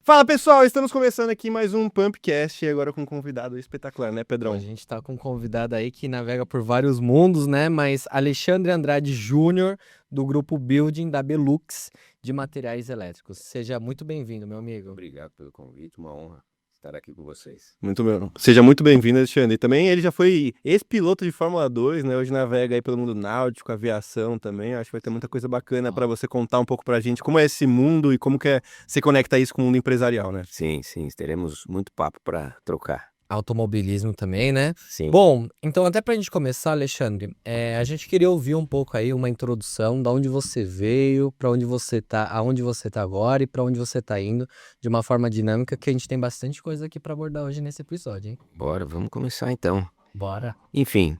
Fala pessoal, estamos começando aqui mais um Pumpcast e agora com um convidado espetacular, né, Bom, Pedrão? a gente tá com um convidado aí que navega por vários mundos, né? Mas Alexandre Andrade Júnior, do grupo Building da Belux de materiais elétricos. Seja muito bem-vindo, meu amigo. Obrigado pelo convite, uma honra estar aqui com vocês. Muito bem. Seja muito bem-vindo, Alexandre. Também ele já foi ex-piloto de Fórmula 2, né? Hoje navega aí pelo mundo náutico, aviação também. Acho que vai ter muita coisa bacana para você contar um pouco pra gente como é esse mundo e como que você conecta isso com o mundo empresarial, né? Sim, teremos muito papo para trocar. Automobilismo também, né? Sim. Bom, então até pra gente começar, Alexandre, a gente queria ouvir um pouco aí uma introdução de onde você veio, pra onde você tá, aonde você tá agora e pra onde você tá indo, de uma forma dinâmica, que a gente tem bastante coisa aqui pra abordar hoje nesse episódio, hein? Bora, vamos começar então. Bora. Enfim,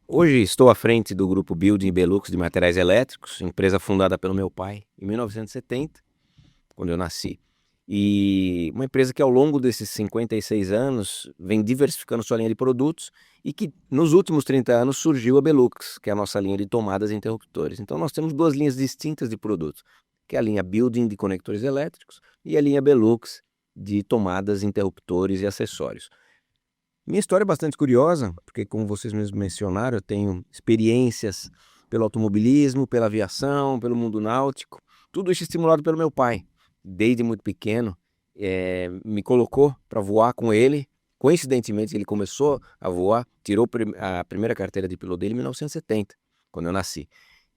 hoje estou à frente do grupo Building Belux de materiais elétricos, empresa fundada pelo meu pai em 1970, quando eu nasci. E uma empresa que ao longo desses 56 anos vem diversificando sua linha de produtos e que nos últimos 30 anos surgiu a Belux, que é a nossa linha de tomadas e interruptores. Então nós temos duas linhas distintas de produtos, que é a linha Building de conectores elétricos e a linha Belux de tomadas, interruptores e acessórios. Minha história é bastante curiosa, porque como vocês mesmos mencionaram, eu tenho experiências pelo automobilismo, pela aviação, pelo mundo náutico, tudo isso estimulado pelo meu pai. Desde muito pequeno, me colocou para voar com ele. Coincidentemente, ele começou a voar, tirou a primeira carteira de piloto dele em 1970, quando eu nasci.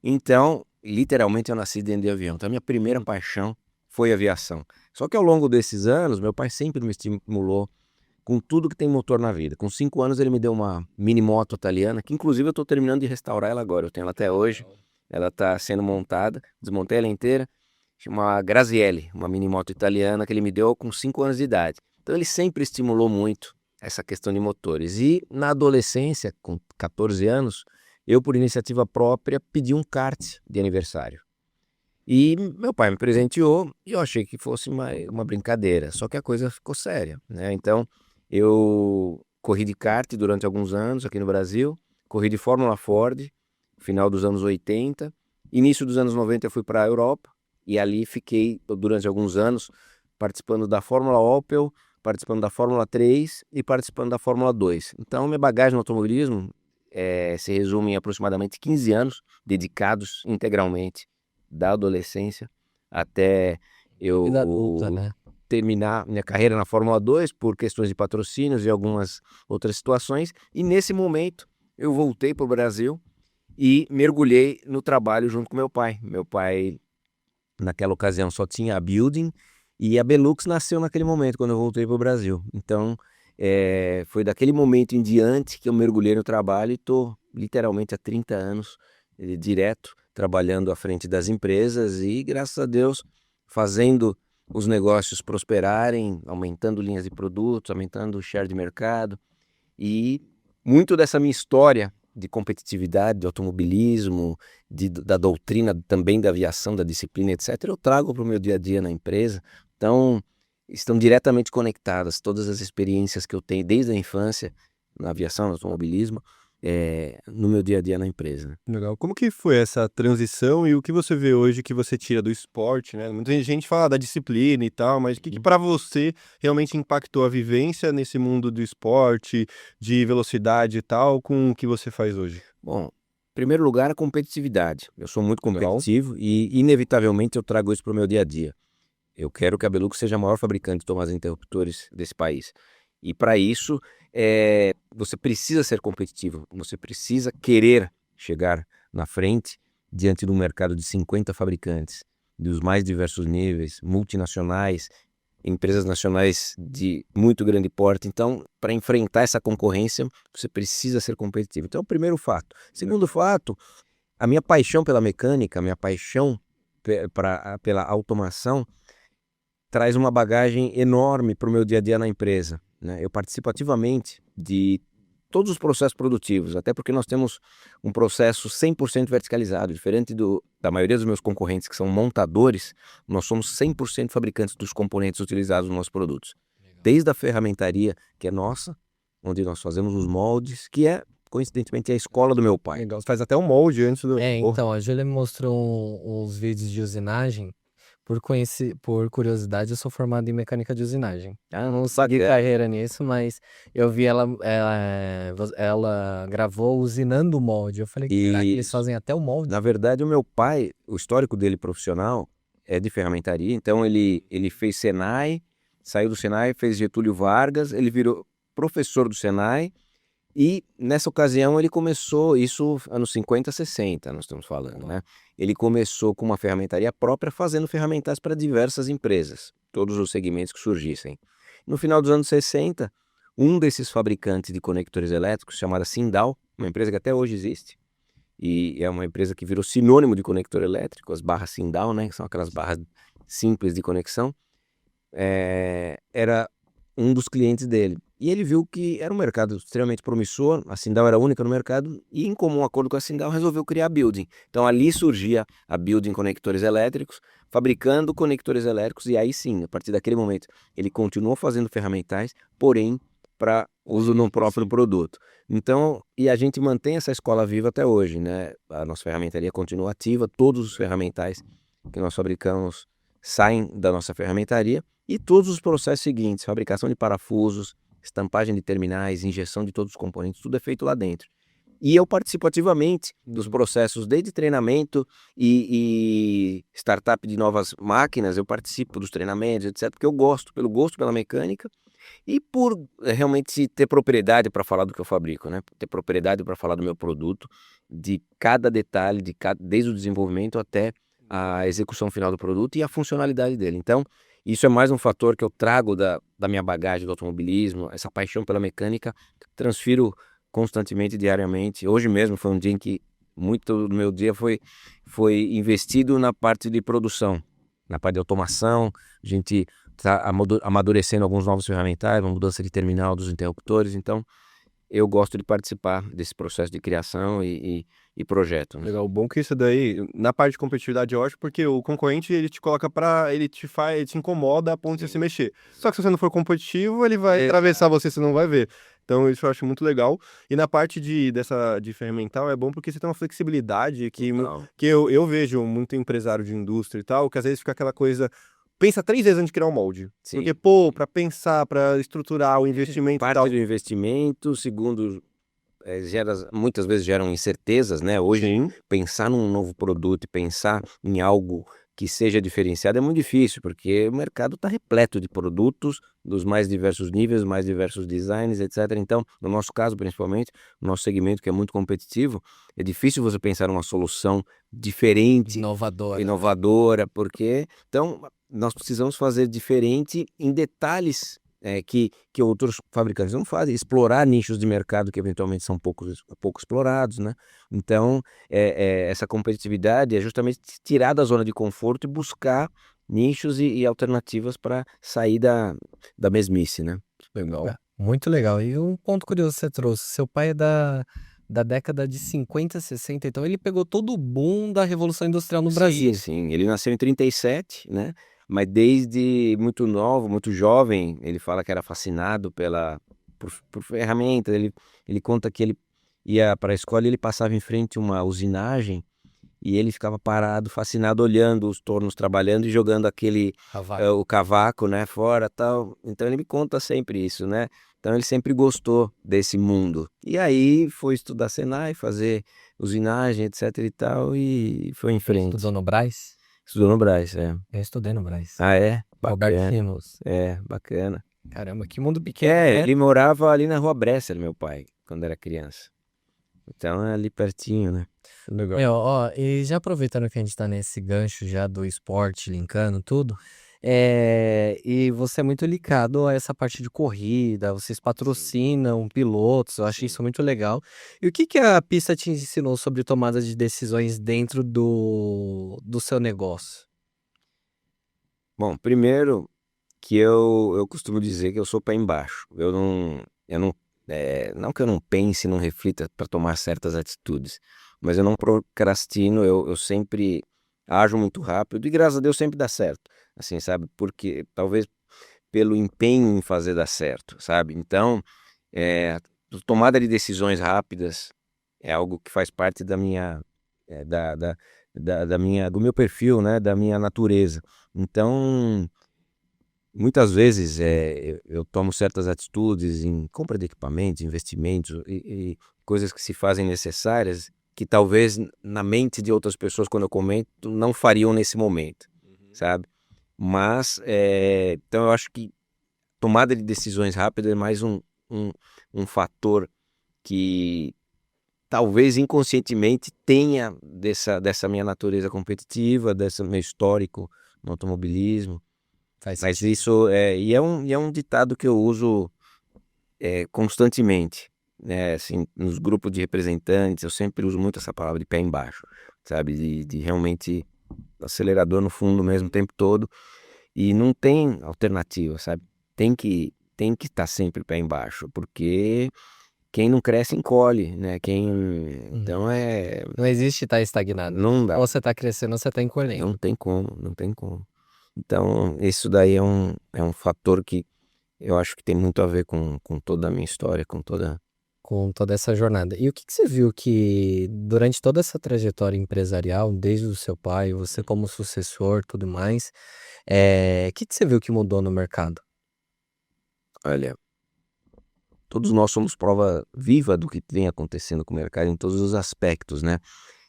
Então, literalmente, eu nasci dentro de avião. Então, a minha primeira paixão foi aviação. Só que ao longo desses anos, meu pai sempre me estimulou com tudo que tem motor na vida. Com 5 anos, ele me deu uma mini moto italiana, que inclusive eu estou terminando de restaurar ela agora. Eu tenho ela até hoje. Ela está sendo montada, desmontei ela inteira. Chama Grazielli, uma mini moto italiana que ele me deu com 5 anos de idade. Então ele sempre estimulou muito essa questão de motores. E na adolescência, com 14 anos, eu por iniciativa própria pedi um kart de aniversário. E meu pai me presenteou e eu achei que fosse uma brincadeira, só que a coisa ficou séria, né? Então eu corri de kart durante alguns anos aqui no Brasil, corri de Fórmula Ford, final dos anos 80, início dos anos 90 eu fui para a Europa e ali fiquei durante alguns anos participando da Fórmula Opel, participando da Fórmula 3 e participando da Fórmula 2. Então minha bagagem no automobilismo se resume em aproximadamente 15 anos dedicados integralmente da adolescência até eu Vida adulta, né? terminar minha carreira na Fórmula 2 por questões de patrocínios e algumas outras situações. E nesse momento eu voltei para o Brasil e mergulhei no trabalho junto com meu pai. Meu pai, naquela ocasião, só tinha a Building e a Belux nasceu naquele momento, quando eu voltei para o Brasil. Então, foi daquele momento em diante que eu mergulhei no trabalho e estou literalmente há 30 anos direto trabalhando à frente das empresas e, graças a Deus, fazendo os negócios prosperarem, aumentando linhas de produtos, aumentando o share de mercado. E muito dessa minha história de competitividade, de automobilismo, da doutrina também da aviação, da disciplina, etc., eu trago para o meu dia a dia na empresa. Então, estão diretamente conectadas todas as experiências que eu tenho desde a infância na aviação, no automobilismo, no meu dia a dia na empresa, né? Legal. Como que foi essa transição e o que você vê hoje que você tira do esporte, né? Muita gente fala da disciplina e tal, mas o que para você realmente impactou a vivência nesse mundo do esporte, de velocidade e tal, com o que você faz hoje? Bom, em primeiro lugar, a competitividade. Eu sou muito competitivo e, inevitavelmente, eu trago isso para o meu dia a dia. Eu quero que a Belux seja a maior fabricante de tomadas e interruptores desse país. E para isso, você precisa ser competitivo, você precisa querer chegar na frente diante de um mercado de 50 fabricantes, dos mais diversos níveis, multinacionais, empresas nacionais de muito grande porte. Então, para enfrentar essa concorrência, você precisa ser competitivo. Então, é o primeiro fato. Segundo fato, a minha paixão pela mecânica, a minha paixão pela automação, traz uma bagagem enorme para o meu dia a dia na empresa, né? Eu participo ativamente de todos os processos produtivos, até porque nós temos um processo 100% verticalizado, diferente da maioria dos meus concorrentes que são montadores. Nós somos 100% fabricantes dos componentes utilizados nos nossos produtos. Desde a ferramentaria, que é nossa, onde nós fazemos os moldes, que coincidentemente, a escola do meu pai. Legal. Você faz até um molde antes do... Então, a Júlia me mostrou uns vídeos de usinagem Por curiosidade, eu sou formado em mecânica de usinagem. Eu não segui Bacana. carreira nisso, mas eu vi ela gravou usinando o molde. Eu falei, caraca, eles Isso. fazem até o molde. Na verdade, o meu pai, o histórico dele profissional é de ferramentaria, então ele fez Senai, saiu do Senai, fez Getúlio Vargas, ele virou professor do Senai e nessa ocasião ele começou, isso anos 50, 60, nós estamos falando, né? Ele começou com uma ferramentaria própria, fazendo ferramentas para diversas empresas, todos os segmentos que surgissem. No final dos anos 60, um desses fabricantes de conectores elétricos, chamada Sindal, uma empresa que até hoje existe, e é uma empresa que virou sinônimo de conector elétrico, as barras Sindal, né, que são aquelas barras simples de conexão, era um dos clientes dele. E ele viu que era um mercado extremamente promissor, a Sindal era a única no mercado, e em comum acordo com a Sindal resolveu criar a Building. Então ali surgia a Building Conectores Elétricos, fabricando conectores elétricos, e aí sim, a partir daquele momento, ele continuou fazendo ferramentais, porém para uso no próprio produto. Então, e a gente mantém essa escola viva até hoje, né? A nossa ferramentaria continua ativa, todos os ferramentais que nós fabricamos saem da nossa ferramentaria e todos os processos seguintes, fabricação de parafusos, estampagem de terminais, injeção de todos os componentes, tudo é feito lá dentro. E eu participo ativamente dos processos desde treinamento e startup de novas máquinas, eu participo dos treinamentos, etc, porque eu gosto, pelo gosto pela mecânica e por realmente ter propriedade para falar do que eu fabrico, né? Ter propriedade para falar do meu produto, de cada detalhe, desde o desenvolvimento até a execução final do produto e a funcionalidade dele. Então, isso é mais um fator que eu trago da minha bagagem do automobilismo, essa paixão pela mecânica, transfiro constantemente, diariamente. Hoje mesmo foi um dia em que muito do meu dia foi investido na parte de produção, na parte de automação. A gente está amadurecendo alguns novos ferramentais, uma mudança de terminal dos interruptores. Então, eu gosto de participar desse processo de criação e projeto, né? Legal, bom que isso daí, na parte de competitividade é ótimo, porque o concorrente, ele te coloca ele te incomoda a ponto de se mexer. Só que se você não for competitivo, ele vai atravessar você, você não vai ver. Então isso eu acho muito legal. E na parte de ferramental é bom porque você tem uma flexibilidade que eu vejo muito empresário de indústria e tal, que às vezes fica aquela coisa, pensa 3 vezes antes de criar um molde. Sim. Porque, para pensar, para estruturar o investimento e Parte tal. do investimento, segundo, muitas vezes geram incertezas, né? Hoje, Sim. pensar num novo produto e pensar em algo que seja diferenciado é muito difícil, porque o mercado está repleto de produtos dos mais diversos níveis, mais diversos designs, etc. Então, no nosso caso, principalmente, no nosso segmento que é muito competitivo, é difícil você pensar numa solução diferente, inovadora, porque então nós precisamos fazer diferente em detalhes que outros fabricantes não fazem, explorar nichos de mercado que eventualmente são pouco explorados, né? Então, essa competitividade é justamente tirar da zona de conforto e buscar nichos e alternativas para sair da mesmice, né? Legal. Muito legal. E um ponto curioso que você trouxe, seu pai é da década de 50, 60, então ele pegou todo o boom da Revolução Industrial no Brasil. Sim, ele nasceu em 37, né? Mas desde muito novo, muito jovem, ele fala que era fascinado por ferramentas. Ele conta que ele ia para a escola e ele passava em frente a uma usinagem e ele ficava parado, fascinado, olhando os tornos trabalhando e jogando o cavaco, né, fora, tal. Então ele me conta sempre isso, né? Então ele sempre gostou desse mundo. E aí foi estudar Senai, fazer usinagem, etc e tal, e foi em frente. Estudou no Brás? Estudou no Brás, é. Eu estudei no Brás. Ah, é? Roberto Bacana. Rimos. É, bacana. Caramba, que mundo pequeno, né? Ele morava ali na Rua Bresser, meu pai, quando era criança. Então é ali pertinho, né? Legal. Ó, e já aproveitando que a gente tá nesse gancho já do esporte, linkando tudo, e você é muito ligado a essa parte de corrida, vocês patrocinam pilotos, eu acho isso muito legal. E o que a pista te ensinou sobre tomada de decisões dentro do seu negócio? Bom, primeiro que eu costumo dizer que eu sou pé embaixo. Não que eu não pense, não reflita para tomar certas atitudes, mas eu não procrastino, eu sempre ajo muito rápido e graças a Deus sempre dá certo, assim, sabe? Porque talvez pelo empenho em fazer dar certo, sabe? Então, tomada de decisões rápidas é algo que faz parte da minha, do meu perfil, né, da minha natureza. Então, muitas vezes eu tomo certas atitudes em compra de equipamentos, investimentos e coisas que se fazem necessárias que talvez na mente de outras pessoas, quando eu comento, não fariam nesse momento, sabe? Mas, então eu acho que tomada de decisões rápidas é mais um fator que talvez inconscientemente tenha dessa minha natureza competitiva, desse meu histórico no automobilismo. Faz Mas sentido. isso e é um ditado que eu uso constantemente, né? Assim, nos grupos de representantes, eu sempre uso muito essa palavra de pé embaixo, sabe? De realmente acelerador no fundo mesmo o tempo todo. E não tem alternativa, sabe? Tem que estar sempre pé embaixo, porque quem não cresce encolhe, né? Então Não existe estar estagnado. não dá, Ou você tá crescendo ou você tá encolhendo. não tem como, não tem como. Então, isso daí é um fator que eu acho que tem muito a ver com toda a minha história, com toda. Com toda essa jornada. E o que você viu que durante toda essa trajetória empresarial, desde o seu pai, você como sucessor, tudo mais, o que você viu que mudou no mercado? Olha, todos nós somos prova viva do que vem acontecendo com o mercado em todos os aspectos, né?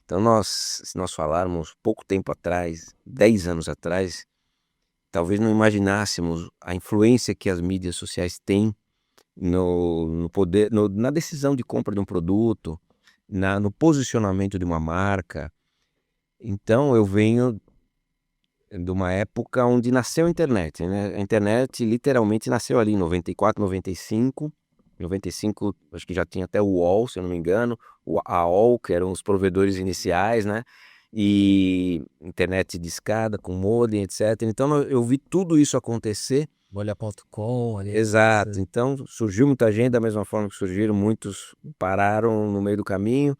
Então, se nós falarmos pouco tempo atrás, 10 anos atrás, talvez não imaginássemos a influência que as mídias sociais têm no poder, na decisão de compra de um produto, no posicionamento de uma marca. Então, eu venho de uma época onde nasceu a internet, né? A internet literalmente nasceu ali em 94, 95. 95, acho que já tinha até o UOL, se eu não me engano, a AOL, que eram os provedores iniciais, né? E internet de escada com modem, etc. Então eu vi tudo isso acontecer. Bolha.com ali. Exato. Então surgiu muita gente da mesma forma que surgiram, muitos pararam no meio do caminho.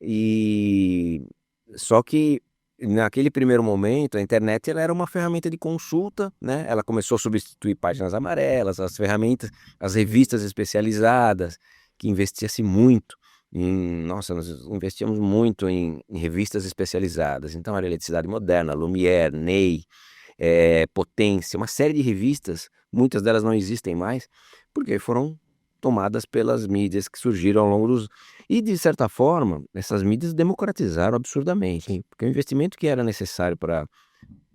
E só que naquele primeiro momento a internet ela era uma ferramenta de consulta, né? Ela começou a substituir páginas amarelas, as ferramentas, as revistas especializadas, que investia-se muito nossa, nós investíamos muito em revistas especializadas. Então era Eletricidade Moderna, Lumière, Ney, Potência, uma série de revistas, muitas delas não existem mais, porque foram tomadas pelas mídias que surgiram ao longo dos. E, de certa forma, essas mídias democratizaram absurdamente, porque o investimento que era necessário para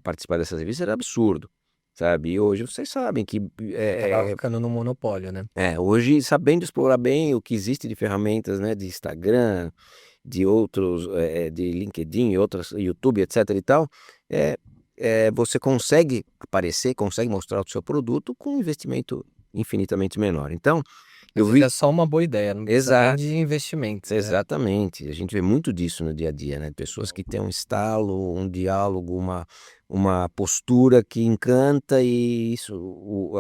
participar dessas revistas era absurdo, sabe? E hoje vocês sabem que. Tava ficando no monopólio, né? Hoje, sabendo explorar bem o que existe de ferramentas, né, de Instagram, de outros, de LinkedIn, outras, YouTube, etc e tal, você consegue aparecer, consegue mostrar o seu produto com um investimento infinitamente menor. Então, Às eu vezes vi. é só uma boa ideia, não precisa nem Exato, de investimentos, né? exatamente. A gente vê muito disso no dia a dia, né? Pessoas que têm um estalo, um diálogo, uma postura que encanta e isso,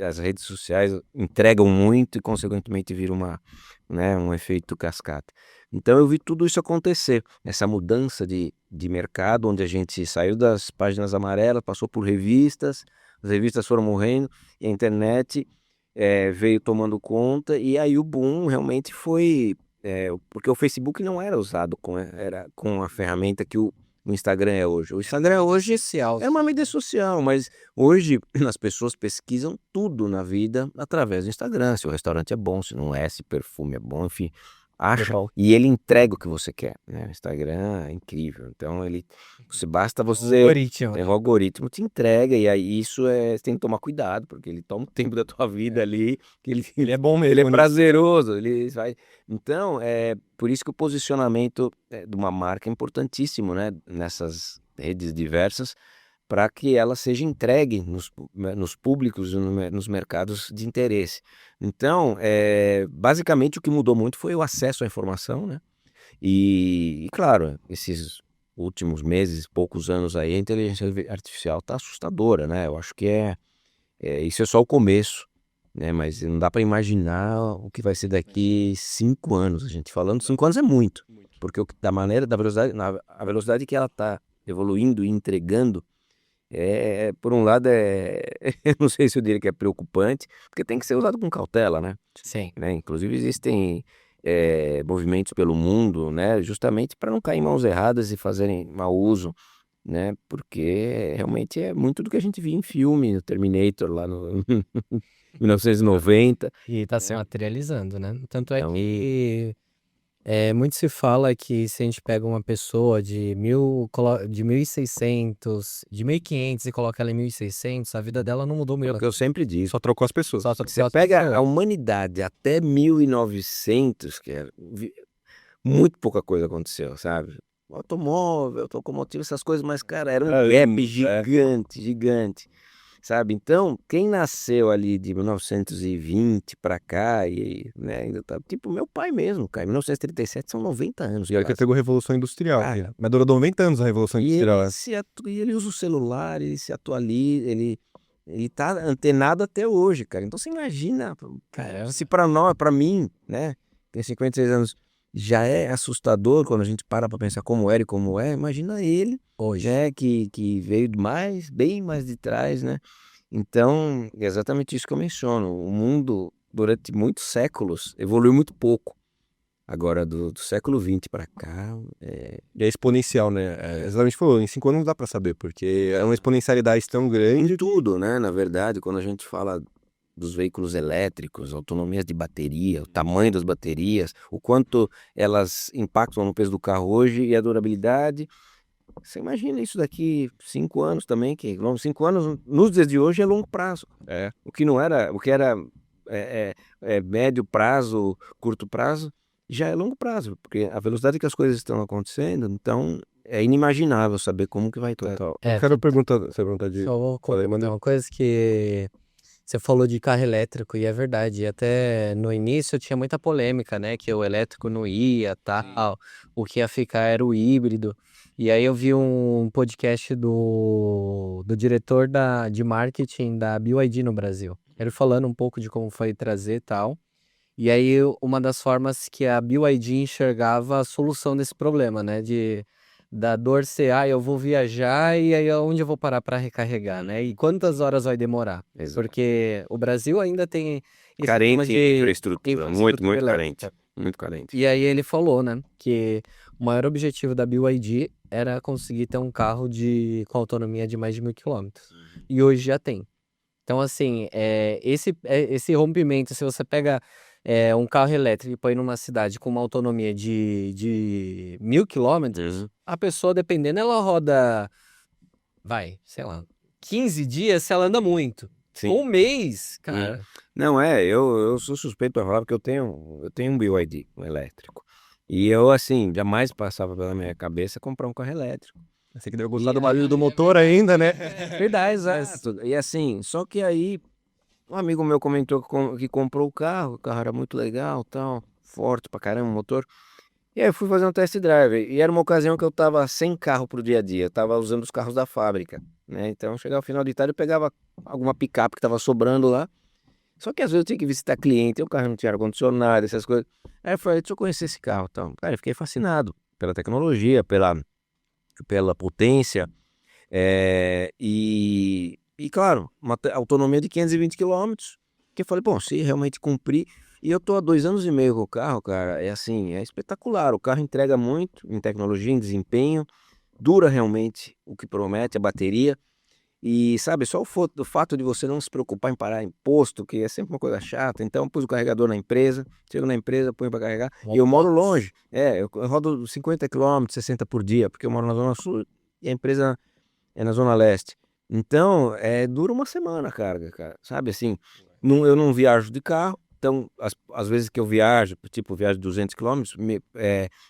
as redes sociais entregam muito e, consequentemente, vira né, um efeito cascata. Então, eu vi tudo isso acontecer, essa mudança de mercado, onde a gente saiu das páginas amarelas, passou por revistas, as revistas foram morrendo e a internet veio tomando conta, e aí o boom realmente foi, porque o Facebook não era usado com a ferramenta que o Instagram é hoje. O Instagram hoje Social. é uma mídia social, mas hoje as pessoas pesquisam tudo na vida através do Instagram. Se o restaurante é bom, se não é, se perfume é bom, enfim, acha. Legal. E ele entrega o que você quer, né? O Instagram é incrível. Então basta O você. algoritmo, O né? algoritmo te entrega, e aí você tem que tomar cuidado, porque ele toma o tempo da tua vida ali, que Ele é bom mesmo ele é nisso. prazeroso, ele vai. Então, por isso que o posicionamento de uma marca é importantíssimo, né? Nessas redes diversas, para que ela seja entregue nos públicos, nos mercados de interesse. Então, basicamente o que mudou muito foi o acesso à informação, né? E claro, esses últimos meses, poucos anos aí, a inteligência artificial está assustadora, né? Eu acho que isso é só o começo, né? Mas não dá para imaginar o que vai ser daqui 5 anos. A gente falando 5 anos é muito, porque da velocidade, a velocidade que ela está evoluindo e entregando, por um lado eu não sei se eu diria que é preocupante, porque tem que ser usado com cautela, né? Sim. Inclusive existem movimentos pelo mundo, né? Justamente para não cair em mãos erradas e fazerem mau uso, né? Porque realmente é muito do que a gente via em filme, no Terminator lá no 1990. E tá se É. materializando, né? Tanto é Então, que muito se fala que se a gente pega uma pessoa de 1.600, de 1.500 e coloca ela em 1.600, a vida dela não mudou é muito. o que eu sempre digo. Só trocou as pessoas. Só Você as pega a pessoas. humanidade até 1900, muito pouca coisa aconteceu, sabe? Automóvel, locomotiva, essas coisas, mas, cara, era um gap gigante, gigante, sabe? Então, quem nasceu ali de 1920 pra cá, né, ainda tá, tipo, meu pai mesmo, cara, em 1937 são 90 anos, E olha que ele quase. pegou a Revolução Industrial. Cara, Mas durou 90 anos a Revolução E Industrial. ele usa o celular, ele se atualiza, ele tá antenado até hoje, cara. Então você imagina, Caramba. se pra nós, pra mim, né, tem 56 anos, já é assustador quando a gente para pra pensar como era e como é, imagina ele, Hoje. né, que veio bem mais de trás, né? Então, é exatamente isso que eu menciono. O mundo, durante muitos séculos, evoluiu muito pouco. Agora, do século XX para cá, E é exponencial, né? Exatamente falou, em 5 anos não dá pra saber, porque é uma exponencialidade tão grande. em tudo, né? Na verdade, quando a gente fala dos veículos elétricos, autonomias de bateria, o tamanho das baterias, o quanto elas impactam no peso do carro hoje e a durabilidade. Você imagina isso daqui 5 anos também, que 5 anos nos dias de hoje é longo prazo. É. O que era médio prazo, curto prazo, já é longo prazo, porque a velocidade que as coisas estão acontecendo, então é inimaginável saber como que vai estar. Total. É, Eu quero perguntar de. Só vou Falei, comentar manda. uma coisa que você falou de carro elétrico e é verdade. E até no início tinha muita polêmica, né? Que o elétrico não ia, tal. O que ia ficar era o híbrido. E aí eu vi um podcast do diretor de marketing da BYD no Brasil. Ele falando um pouco de como foi trazer tal. E aí uma das formas que a BYD enxergava a solução desse problema, né? Da dor ser, eu vou viajar e aí onde eu vou parar para recarregar, né? E quantas horas vai demorar? Exato. Porque o Brasil ainda tem esse Carente problema de infraestrutura, muito elétrica. carente. Muito carente. E aí ele falou, né, que o maior objetivo da BYD era conseguir ter um carro com autonomia de mais de 1.000 quilômetros. E hoje já tem. Então, assim, esse rompimento, se você pega um carro elétrico e põe numa cidade com uma autonomia de 1.000 quilômetros, a pessoa, dependendo, ela roda, sei lá, 15 dias se ela anda muito. Sim. Um mês, cara. Não, eu sou suspeito para falar porque eu tenho um BYD, um elétrico. E eu, assim, jamais passava pela minha cabeça comprar um carro elétrico. Você que deu gostar do barulho do motor ainda, né? Verdade, exato. E assim, só que aí um amigo meu comentou que comprou o carro era muito legal, tal, forte pra caramba o motor. E aí eu fui fazer um test drive, e era uma ocasião que eu tava sem carro pro dia a dia, eu tava usando os carros da fábrica, né? Então, chegava ao final de tarde, eu pegava alguma picape que tava sobrando lá, só que às vezes eu tinha que visitar cliente, e o carro não tinha ar-condicionado, essas coisas. Aí eu falei, deixa eu conhecer esse carro, então. Cara, eu fiquei fascinado pela tecnologia, pela potência, e claro, uma autonomia de 520 quilômetros, que eu falei, bom, se realmente cumprir, e eu tô há 2 anos e meio com o carro, cara, é assim, é espetacular, o carro entrega muito em tecnologia, em desempenho, dura realmente o que promete, a bateria, e sabe, só o fato de você não se preocupar em parar em posto, que é sempre uma coisa chata, então eu pus o carregador na empresa, chego na empresa, ponho para carregar, e eu moro longe, eu rodo 50 quilômetros, 60 por dia, porque eu moro na Zona Sul e a empresa é na Zona Leste. Então, dura uma semana a carga, cara. Sabe assim, eu não viajo de carro, então, às vezes que eu viajo, tipo, viajo de 200 quilômetros,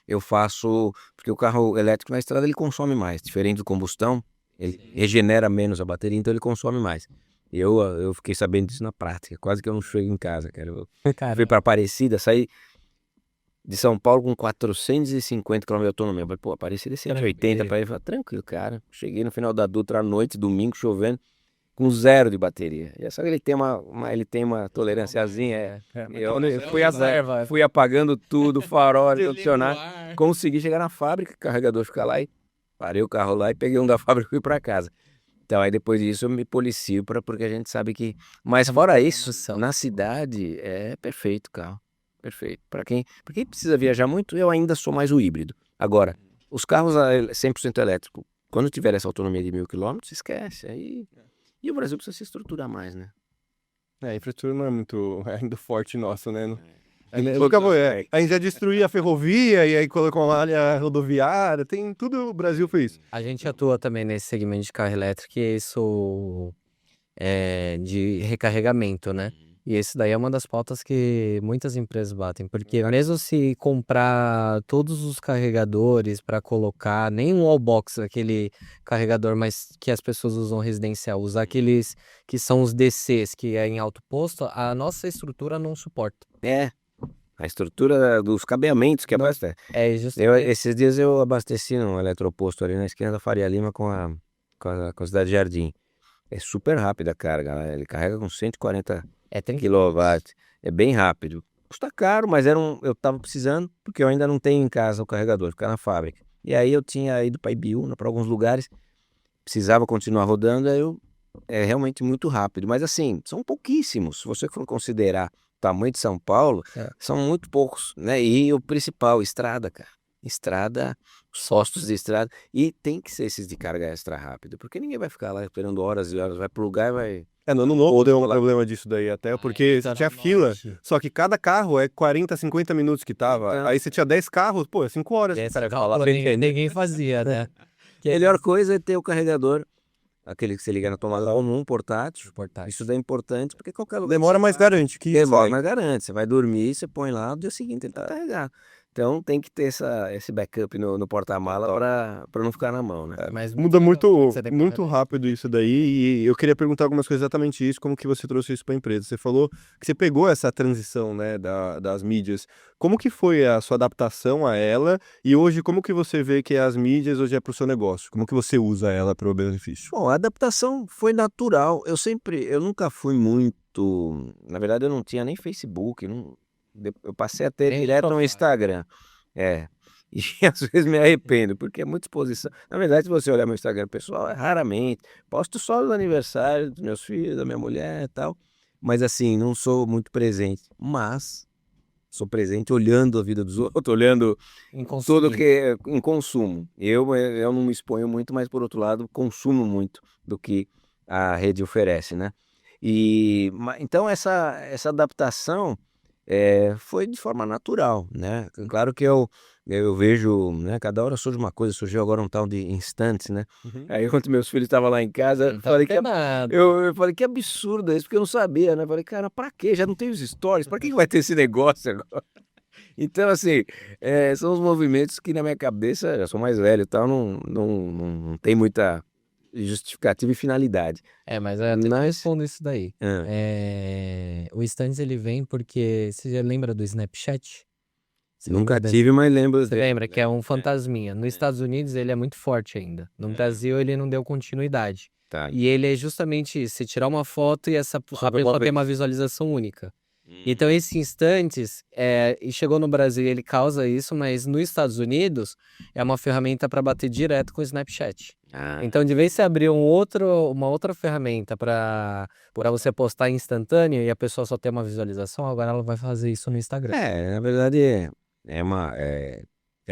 eu faço. Porque o carro elétrico na estrada ele consome mais, diferente do combustão, ele regenera menos a bateria, então ele consome mais. Eu fiquei sabendo disso na prática, quase que eu não chego em casa, cara. Eu fui para Aparecida, saí de São Paulo com 450 km de autonomia. Eu falei, pô, Aparecida é 180 para ele. Tranquilo, cara. Cheguei no final da Dutra à noite, domingo, chovendo, com 0 de bateria. E só que ele tem uma tolerânciazinha. Eu fui apagando tudo, farol, ar-condicionado. Consegui chegar na fábrica, o carregador fica lá e parei o carro lá e peguei um da fábrica e fui para casa. Então aí depois disso eu me policio porque a gente sabe que... Mas fora isso, na cidade é perfeito o carro. perfeito. Para quem precisa viajar muito, eu ainda sou mais o híbrido. Agora, os carros 100% elétrico, quando tiver essa autonomia de 1.000 quilômetros, esquece. Aí... E o Brasil precisa se estruturar mais, né? A infraestrutura não é muito ainda forte nosso, né? Todos A gente já destruía a ferrovia e aí colocou uma malha rodoviária, tem tudo, o Brasil fez. A gente atua também nesse segmento de carro elétrico e isso é de recarregamento, né? E esse daí é uma das pautas que muitas empresas batem, porque mesmo se comprar todos os carregadores para colocar, nem um wallbox, aquele carregador mais que as pessoas usam residencial, usar aqueles que são os DCs, que é em alto posto, a nossa estrutura não suporta. É, a estrutura dos cabeamentos que abastece. É justamente. Esses dias eu abasteci num eletroposto ali na esquina da Faria Lima com a Cidade Jardim. É super rápida a carga, ele carrega com 140 É 30 quilowatts. É bem rápido. Custa caro, mas eu tava precisando, porque eu ainda não tenho em casa o carregador, fica na fábrica. E aí eu tinha ido para Ibiúna, para alguns lugares, precisava continuar rodando, é realmente muito rápido. Mas assim, são pouquíssimos. Se você for considerar o tamanho de São Paulo, são muito poucos, né? E o principal, estrada, cara. Estrada, os postos de estrada. E tem que ser esses de carga extra rápida, porque ninguém vai ficar lá esperando horas e horas, vai pro lugar e vai... No Ano Novo deu um problema disso daí até, porque tá tinha no fila, norte. só que cada carro é 40, 50 minutos que tava. Então. Aí você tinha 10 carros, pô, é 5 horas. Esse cálculo ninguém fazia, né? A melhor coisa é ter o carregador, aquele que você liga na tomada ou num portátil. Portátil. Isso daí é importante, porque qualquer lugar Demora, que você mas vai, garante que isso. demora, mas garante. Você vai dormir, você põe lá, no dia seguinte ele tá carregado. Então tem que ter esse backup no porta-mala para não ficar na mão, né? Mas Muda muito, Você tem muito rápido isso daí, e eu queria perguntar algumas coisas exatamente isso, como que você trouxe isso para a empresa. Você falou que você pegou essa transição, né, das mídias. Como que foi a sua adaptação a ela, e hoje como que você vê que as mídias hoje é para o seu negócio? Como que você usa ela para o benefício? Bom, a adaptação foi natural. Eu nunca fui muito, na verdade eu não tinha nem Facebook, eu passei a ter Nem direto no profile. Instagram. É. E às vezes me arrependo, porque é muita exposição. Na verdade, se você olhar meu Instagram pessoal, é raramente. Posto só os aniversários dos meus filhos, da minha mulher e tal. Mas assim, não sou muito presente. Mas sou presente olhando a vida dos outros, olhando Em tudo consumir. que é em consumo. Eu não me exponho muito, mas por outro lado, consumo muito do que a rede oferece, né? Então essa adaptação foi de forma natural, né? Claro que eu vejo, né? Cada hora surge uma coisa, surgiu agora um tal de instantes, né? Aí enquanto meus filhos estavam lá em casa, Não tá falei que antenado. eu falei que absurdo isso, porque eu não sabia, né? Falei, cara, pra quê? Já não tem os stories, pra que vai ter esse negócio agora? Então, assim, são os movimentos que na minha cabeça, eu sou mais velho e tal, não tem muita justificativa e finalidade. Mas eu até Mas- respondo isso daí. Ah, O Stannis ele vem porque você já lembra do Snapchat? Você nunca lembra desse? tive, mas lembro Você dele. lembra que é um fantasminha. Nos Estados Unidos ele é muito forte ainda. No Brasil ele não deu continuidade. Tá. E ele é justamente isso, você tirar uma foto e essa pessoa tem uma visualização única. Então esse Instantes, e chegou no Brasil e ele causa isso, mas nos Estados Unidos é uma ferramenta para bater direto com o Snapchat. Ah, Então, de vez em você abrir uma outra ferramenta para você postar instantâneo e a pessoa só ter uma visualização, agora ela vai fazer isso no Instagram. na verdade é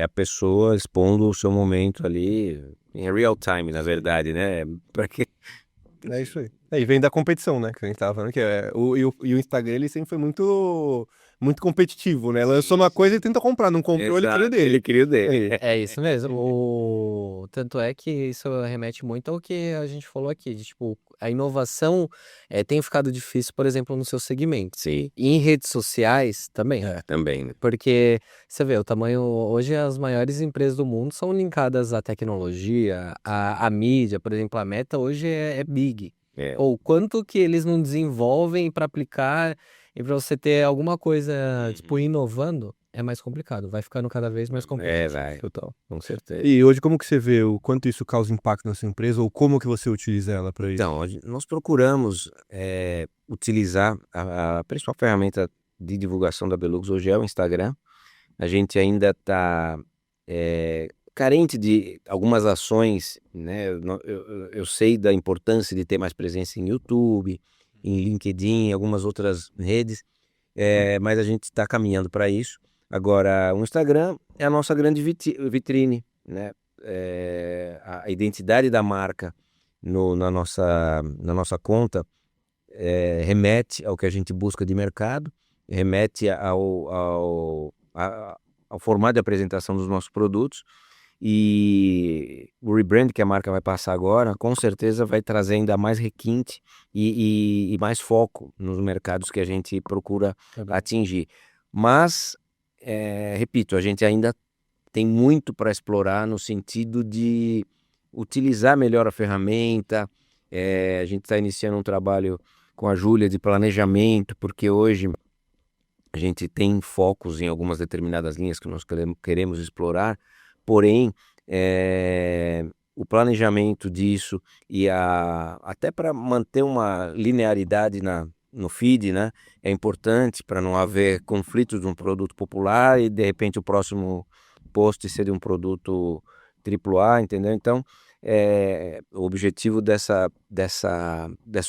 a pessoa expondo o seu momento ali em real time, na verdade, né? Para que É isso aí. E vem da competição, né? Que a gente tava falando, e o Instagram ele sempre foi muito, muito competitivo, né? Lançou uma coisa e tenta comprar, não comprou, ele queria dele. Ele queria o dele. É isso mesmo. Tanto é que isso remete muito ao que a gente falou aqui, de tipo, a inovação tem ficado difícil, por exemplo, no seu segmento. Sim, E em redes sociais também. também, né? Porque você vê, o tamanho. Hoje as maiores empresas do mundo são linkadas à tecnologia, à mídia, por exemplo, a Meta hoje é big. É. Ou quanto que eles não desenvolvem para aplicar e para você ter alguma coisa, tipo, inovando, é mais complicado. Vai ficando cada vez mais complicado. Vai, Total. com certeza. E hoje como que você vê o quanto isso causa impacto na sua empresa, ou como que você utiliza ela para isso? Então, nós procuramos utilizar a principal ferramenta de divulgação da Belux hoje é o Instagram. A gente ainda está carente de algumas ações, né? Eu sei da importância de ter mais presença em YouTube, em LinkedIn, algumas outras redes. mas a gente está caminhando para isso. Agora, o Instagram é a nossa grande vitrine, né? A identidade da marca na nossa conta remete ao que a gente busca de mercado, remete ao formato de apresentação dos nossos produtos, e o rebrand que a marca vai passar agora, com certeza vai trazer ainda mais requinte e mais foco nos mercados que a gente procura atingir. Mas, repito, a gente ainda tem muito para explorar no sentido de utilizar melhor a ferramenta. A gente está iniciando um trabalho com a Júlia de planejamento, porque hoje a gente tem focos em algumas determinadas linhas que nós queremos explorar, porém o planejamento disso e até para manter uma linearidade no feed, né, é importante para não haver conflitos de um produto popular e de repente o próximo post ser de um produto AAA, entendeu? Então, o objetivo dessa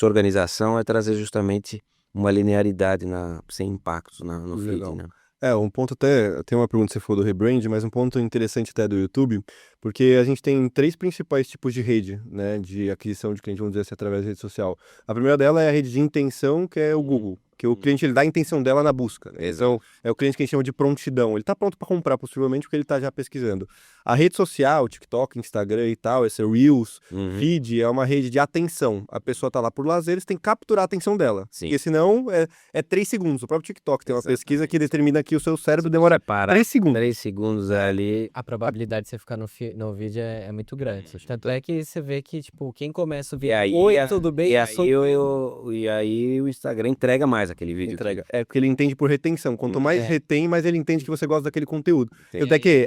organização é trazer justamente uma linearidade sem impactos no feed, Legal. né? Um ponto até, tem uma pergunta que você falou do rebrand, mas um ponto interessante até do YouTube, porque a gente tem 3 principais tipos de rede, né, de aquisição de cliente, vamos dizer assim, através da rede social. A primeira dela é a rede de intenção, que é o Google, que o cliente ele dá a intenção dela na busca, né? Então, é o cliente que a gente chama de prontidão, ele está pronto para comprar, possivelmente, porque ele está já pesquisando. A rede social, TikTok, Instagram e tal, esse Reels, Feed, é uma rede de atenção. A pessoa está lá por lazer, eles têm que capturar a atenção dela. Sim. Porque senão é 3 segundos. O próprio TikTok tem uma pesquisa que determina que o seu cérebro demora 3 segundos. 3 segundos ali. A probabilidade de você ficar no vídeo é muito grande. Tanto é que você vê que, tipo, quem começa o vídeo, oi, tudo bem? E aí o Instagram entrega mais aquele vídeo. Entrega. Porque ele entende por retenção. Quanto mais retém, mais ele entende que você gosta daquele conteúdo.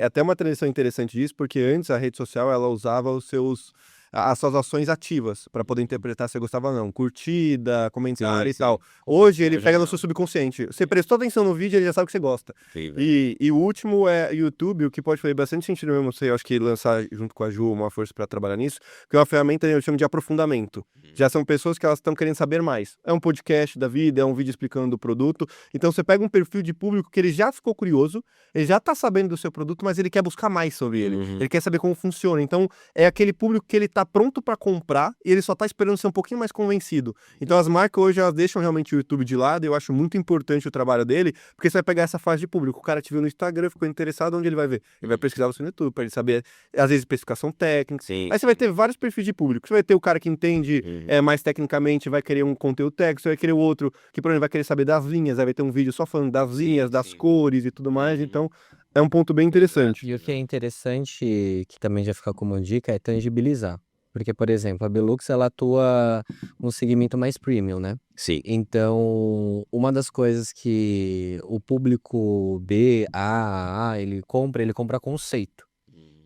Até uma transição interessante disso, porque antes a rede social, ela usava as suas ações ativas para poder interpretar se você gostava ou não. Curtida, comentário e tal. Hoje ele pega no seu subconsciente. Você prestou atenção no vídeo, ele já sabe que você gosta. E o último é YouTube, o que pode fazer bastante sentido mesmo você, eu acho que lançar junto com a Ju uma força para trabalhar nisso, que é uma ferramenta eu chamo de aprofundamento. Já são pessoas que elas estão querendo saber mais. É um podcast da vida, é um vídeo explicando o produto. Então você pega um perfil de público que ele já ficou curioso, ele já tá sabendo do seu produto, mas ele quer buscar mais sobre ele. Ele quer saber como funciona. Então é aquele público que ele tá pronto para comprar e ele só tá esperando ser um pouquinho mais convencido. Então as marcas hoje elas deixam realmente o YouTube de lado, e eu acho muito importante o trabalho dele, porque você vai pegar essa fase de público. O cara te viu no Instagram, ficou interessado, onde ele vai ver? Ele vai pesquisar você no YouTube, para ele saber, às vezes, especificação técnica. Sim. Aí você vai ter vários perfis de público. Você vai ter o cara que entende mais tecnicamente, vai querer um conteúdo técnico, você vai querer o outro que, por exemplo, vai querer saber das linhas, aí vai ter um vídeo só falando das linhas, das cores e tudo mais. Então, é um ponto bem interessante. E o que é interessante, que também já fica como dica, é tangibilizar. Porque, por exemplo, a Belux, ela atua num segmento mais premium, né? Sim. Então, uma das coisas que o público B, A, ele compra conceito.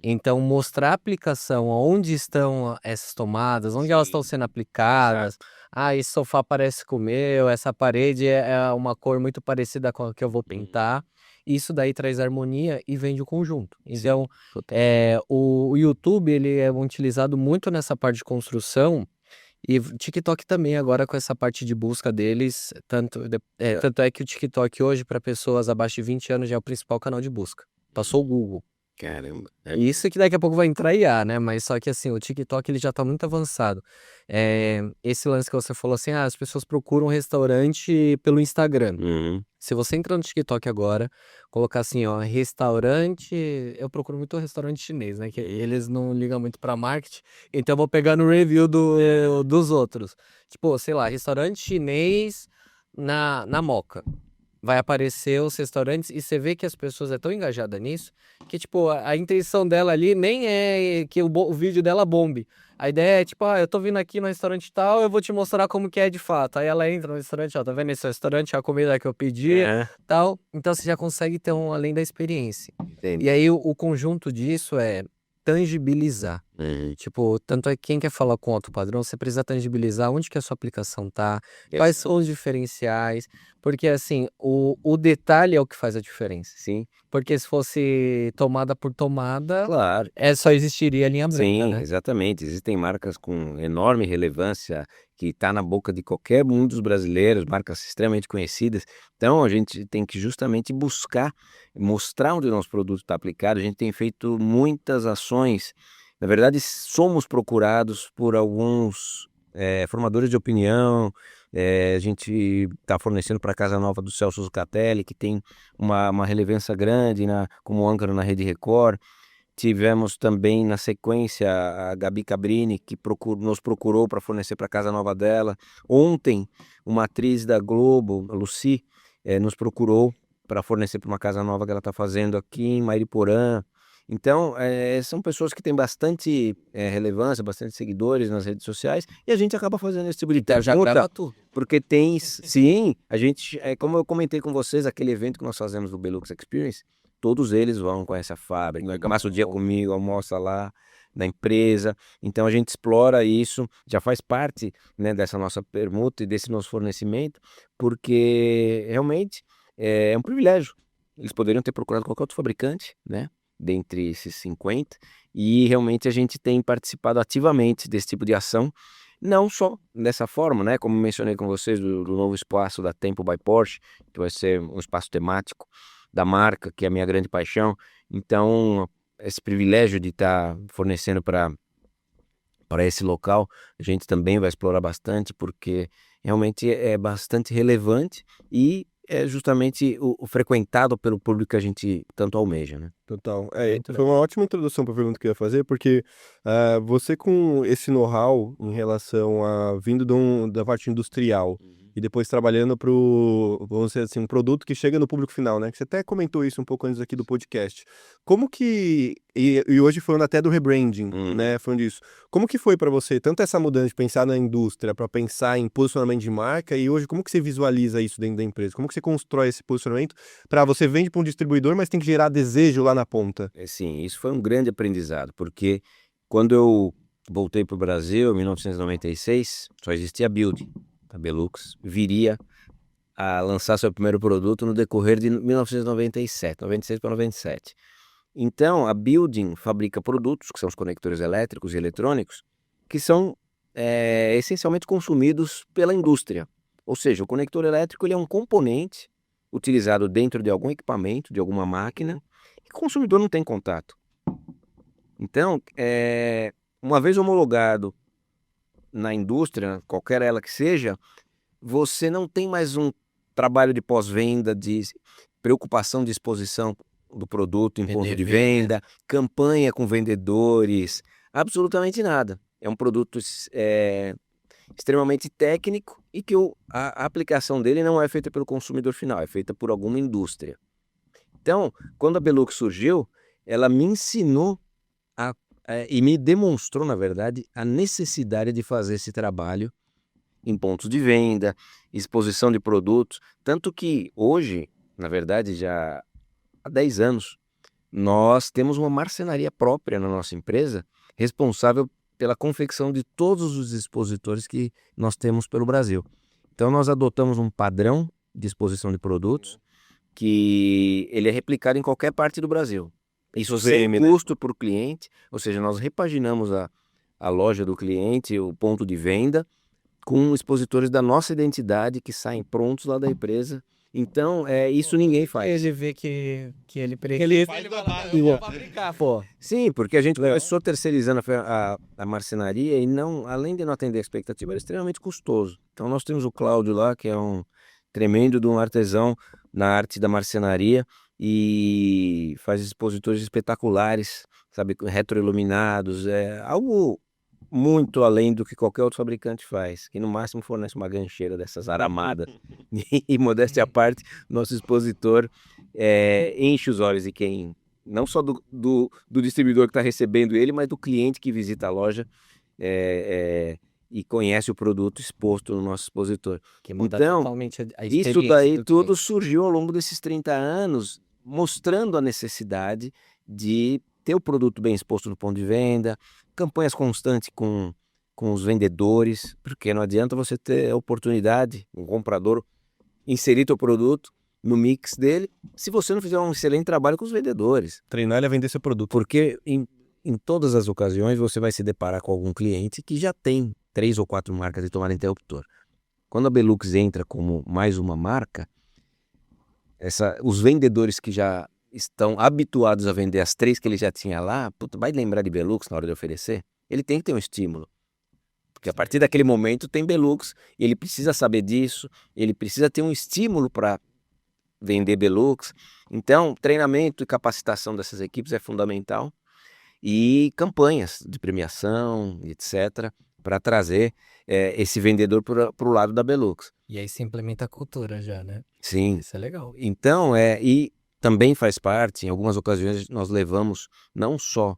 Então, mostrar a aplicação, onde estão essas tomadas, onde elas estão sendo aplicadas. Esse sofá parece com o meu, essa parede é uma cor muito parecida com a que eu vou pintar. Isso daí traz harmonia e vende o conjunto. Então, o YouTube, ele é utilizado muito nessa parte de construção, e o TikTok também agora com essa parte de busca deles, tanto é que o TikTok hoje para pessoas abaixo de 20 anos já é o principal canal de busca. Passou o Google. Caramba. Isso que daqui a pouco vai entrar IA, né? Mas só que assim, o TikTok ele já tá muito avançado. Esse lance que você falou assim, as pessoas procuram restaurante pelo Instagram. Se você entrar no TikTok agora, colocar assim, ó, restaurante, eu procuro muito restaurante chinês, né? Que eles não ligam muito pra marketing, então eu vou pegar no review dos outros. Tipo, sei lá, restaurante chinês na Moca. Vai aparecer os restaurantes e você vê que as pessoas é tão engajadas nisso que, tipo, a intenção dela ali nem é que o vídeo dela bombe. A ideia é, tipo, eu tô vindo aqui no restaurante tal, eu vou te mostrar como que é de fato. Aí ela entra no restaurante, ó, tá vendo esse restaurante, a comida que eu pedi, tal. Então você já consegue ter além da experiência. Entendi. E aí o conjunto disso é tangibilizar. Tipo, tanto é que quem quer falar com alto padrão, você precisa tangibilizar onde que a sua aplicação tá, quais são os diferenciais, Porque assim, o detalhe é o que faz a diferença. Sim, Porque se fosse tomada por tomada, claro. só existiria a linha branca, Sim, né? exatamente. Existem marcas com enorme relevância que está na boca de qualquer um dos brasileiros, marcas extremamente conhecidas. Então a gente tem que justamente buscar mostrar onde o nosso produto está aplicado. A gente tem feito muitas ações. Na verdade, somos procurados por alguns formadores de opinião. A gente está fornecendo para a Casa Nova do Celso Zucatelli, que tem uma relevância grande como âncora na Rede Record. Tivemos também na sequência a Gabi Cabrini, que nos procurou para fornecer para a casa nova dela. Ontem, uma atriz da Globo, a Lucy, nos procurou para fornecer para uma casa nova que ela está fazendo aqui em Mariporã. Então, são pessoas que têm bastante relevância, bastante seguidores nas redes sociais, e a gente acaba fazendo esse tipo de Então já pergunta, grava tudo. porque tem, sim, a gente, como eu comentei com vocês, aquele evento que nós fazemos do Belux Experience, todos eles vão, conhecem a fábrica, passa o dia comigo, almoça lá na empresa. Então a gente explora isso, já faz parte, né, dessa nossa permuta e desse nosso fornecimento, porque realmente é um privilégio. Eles poderiam ter procurado qualquer outro fabricante, né, dentre esses 50, e realmente a gente tem participado ativamente desse tipo de ação, não só dessa forma, né, como mencionei com vocês, do novo espaço da Tempo by Porsche, que vai ser um espaço temático da marca, que é a minha grande paixão. Então, esse privilégio de estar fornecendo para esse local, a gente também vai explorar bastante, porque realmente é bastante relevante e é justamente o frequentado pelo público que a gente tanto almeja, né? Total. Muito Foi uma ótima introdução para a pergunta que eu ia fazer, porque você com esse know-how em relação a vindo da parte industrial e depois trabalhando para vamos dizer assim, um produto que chega no público final, né? Que você até comentou isso um pouco antes aqui do podcast. Como que, e hoje falando até do rebranding, né? Falando disso. Como que foi para você, tanto essa mudança de pensar na indústria para pensar em posicionamento de marca e hoje como que você visualiza isso dentro da empresa? Como que você constrói esse posicionamento para você vende para um distribuidor, mas tem que gerar desejo lá na ponta? Sim, isso foi um grande aprendizado, porque quando eu voltei para o Brasil, em 1996, só existia a Build. A Belux viria a lançar seu primeiro produto no decorrer de 1997, 96 para 97. Então, a Building fabrica produtos, que são os conectores elétricos e eletrônicos, que são essencialmente consumidos pela indústria. Ou seja, o conector elétrico ele é um componente utilizado dentro de algum equipamento, de alguma máquina, e o consumidor não tem contato. Então, uma vez homologado na indústria, qualquer ela que seja, você não tem mais um trabalho de pós-venda, de preocupação de exposição do produto em ponto de venda, campanha com vendedores, absolutamente nada. É um produto extremamente técnico e que a aplicação dele não é feita pelo consumidor final, é feita por alguma indústria. Então, quando a Belux surgiu, ela me ensinou e me demonstrou, na verdade, a necessidade de fazer esse trabalho em pontos de venda, exposição de produtos, tanto que hoje, na verdade, já há 10 anos, nós temos uma marcenaria própria na nossa empresa, responsável pela confecção de todos os expositores que nós temos pelo Brasil. Então, nós adotamos um padrão de exposição de produtos que ele é replicado em qualquer parte do Brasil. Isso sem custo para o cliente, ou seja, nós repaginamos a loja do cliente, o ponto de venda, com expositores da nossa identidade que saem prontos lá da empresa. Então, isso ninguém faz. Ele vê que ele precisa fabricar, pô. Sim, porque a gente começou terceirizando a marcenaria e não, além de não atender a expectativa, era extremamente custoso. Então nós temos o Cláudio lá, que é um tremendo de um artesão na arte da marcenaria e faz expositores espetaculares, sabe, retroiluminados, algo muito além do que qualquer outro fabricante faz, que no máximo fornece uma gancheira dessas aramadas. E modéstia à parte, nosso expositor enche os olhos de quem, não só do distribuidor que está recebendo ele, mas do cliente que visita a loja e conhece o produto exposto no nosso expositor. Que muda Então, totalmente a isso experiência daí do tudo cliente. surgiu ao longo desses 30 anos, mostrando a necessidade de ter o produto bem exposto no ponto de venda, campanhas constantes com os vendedores, porque não adianta você ter a oportunidade, um comprador inserir teu produto no mix dele, se você não fizer um excelente trabalho com os vendedores. Treinar ele a vender seu produto. Porque em todas as ocasiões você vai se deparar com algum cliente que já tem 3 ou 4 marcas de tomada interruptor. Quando a Belux entra como mais uma marca, os vendedores que já estão habituados a vender as 3 que ele já tinha lá, puta, vai lembrar de Belux na hora de oferecer? Ele tem que ter um estímulo. Porque a partir daquele momento tem Belux, ele precisa saber disso, ele precisa ter um estímulo para vender Belux. Então, treinamento e capacitação dessas equipes é fundamental. E campanhas de premiação, etc., para trazer esse vendedor para o lado da Belux. E aí se implementa a cultura já, né? Sim. Isso é legal. Então, e também faz parte, em algumas ocasiões nós levamos não só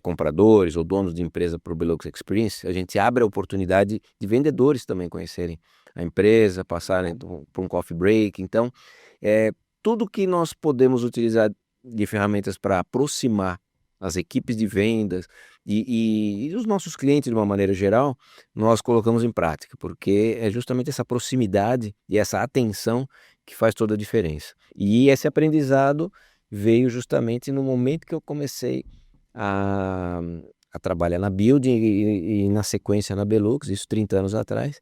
compradores ou donos de empresa para o Belux Experience, a gente abre a oportunidade de vendedores também conhecerem a empresa, passarem por um coffee break. Então, tudo que nós podemos utilizar de ferramentas para aproximar as equipes de vendas e os nossos clientes de uma maneira geral, nós colocamos em prática, porque é justamente essa proximidade e essa atenção que faz toda a diferença. E esse aprendizado veio justamente no momento que eu comecei a trabalhar na Build e na sequência na Belux, isso 30 anos atrás.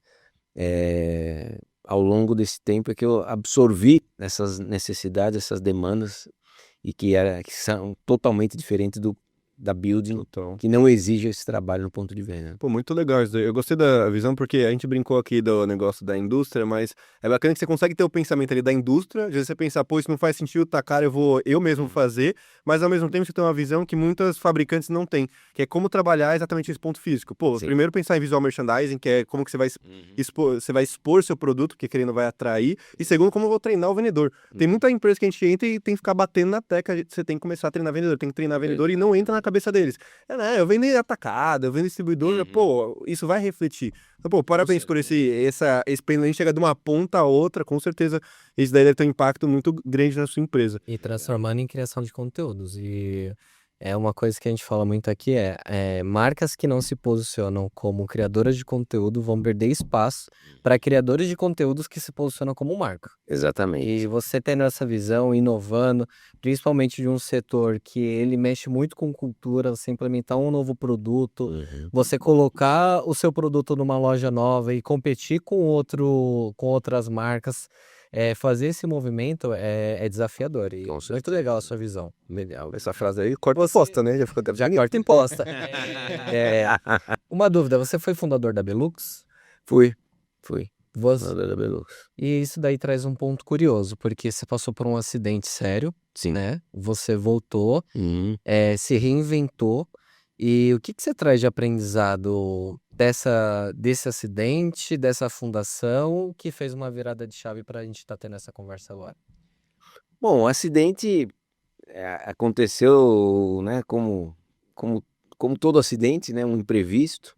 Ao longo desse tempo é que eu absorvi essas necessidades, essas demandas, e que são totalmente diferentes da Building, que não exige esse trabalho no ponto de venda. Pô, muito legal isso daí. Eu gostei da visão porque a gente brincou aqui do negócio da indústria, mas é bacana que você consegue ter o pensamento ali da indústria, às vezes você pensar, pô, isso não faz sentido, tá caro, eu vou eu mesmo fazer, mas ao mesmo tempo você tem uma visão que muitas fabricantes não têm, que é como trabalhar exatamente esse ponto físico. Pô, Sim. primeiro pensar em visual merchandising, que é como que você vai expor seu produto, que querendo vai atrair, e segundo, como eu vou treinar o vendedor. Tem muita empresa que a gente entra e tem que ficar batendo na tecla, você tem que começar a treinar vendedor, tem que treinar vendedor e não entra na cabeça deles. Eu vendo atacado, eu vendo distribuidor, pô, isso vai refletir. Então, pô, parabéns por esse pendente chegar de uma ponta a outra, com certeza isso daí deve ter um impacto muito grande na sua empresa. E transformando em criação de conteúdos. E é uma coisa que a gente fala muito aqui, marcas que não se posicionam como criadoras de conteúdo vão perder espaço para criadores de conteúdos que se posicionam como marca. Exatamente. E você tendo essa visão, inovando, principalmente de um setor que ele mexe muito com cultura, você implementar um novo produto, você colocar o seu produto numa loja nova e competir com outras marcas, fazer esse movimento é desafiador. E muito legal a sua visão. Legal. Essa frase aí, corta posta, né? Já ficou até Já corta imposta. Uma dúvida, você foi fundador da Belux? Fui. Você... Fundador da Belux. E isso daí traz um ponto curioso, porque você passou por um acidente sério, Sim. né? Você voltou, se reinventou. E o que você traz de aprendizado desse acidente, dessa fundação, que fez uma virada de chave para a gente estar tendo essa conversa agora? Bom, o acidente aconteceu, né, como todo acidente, né, um imprevisto,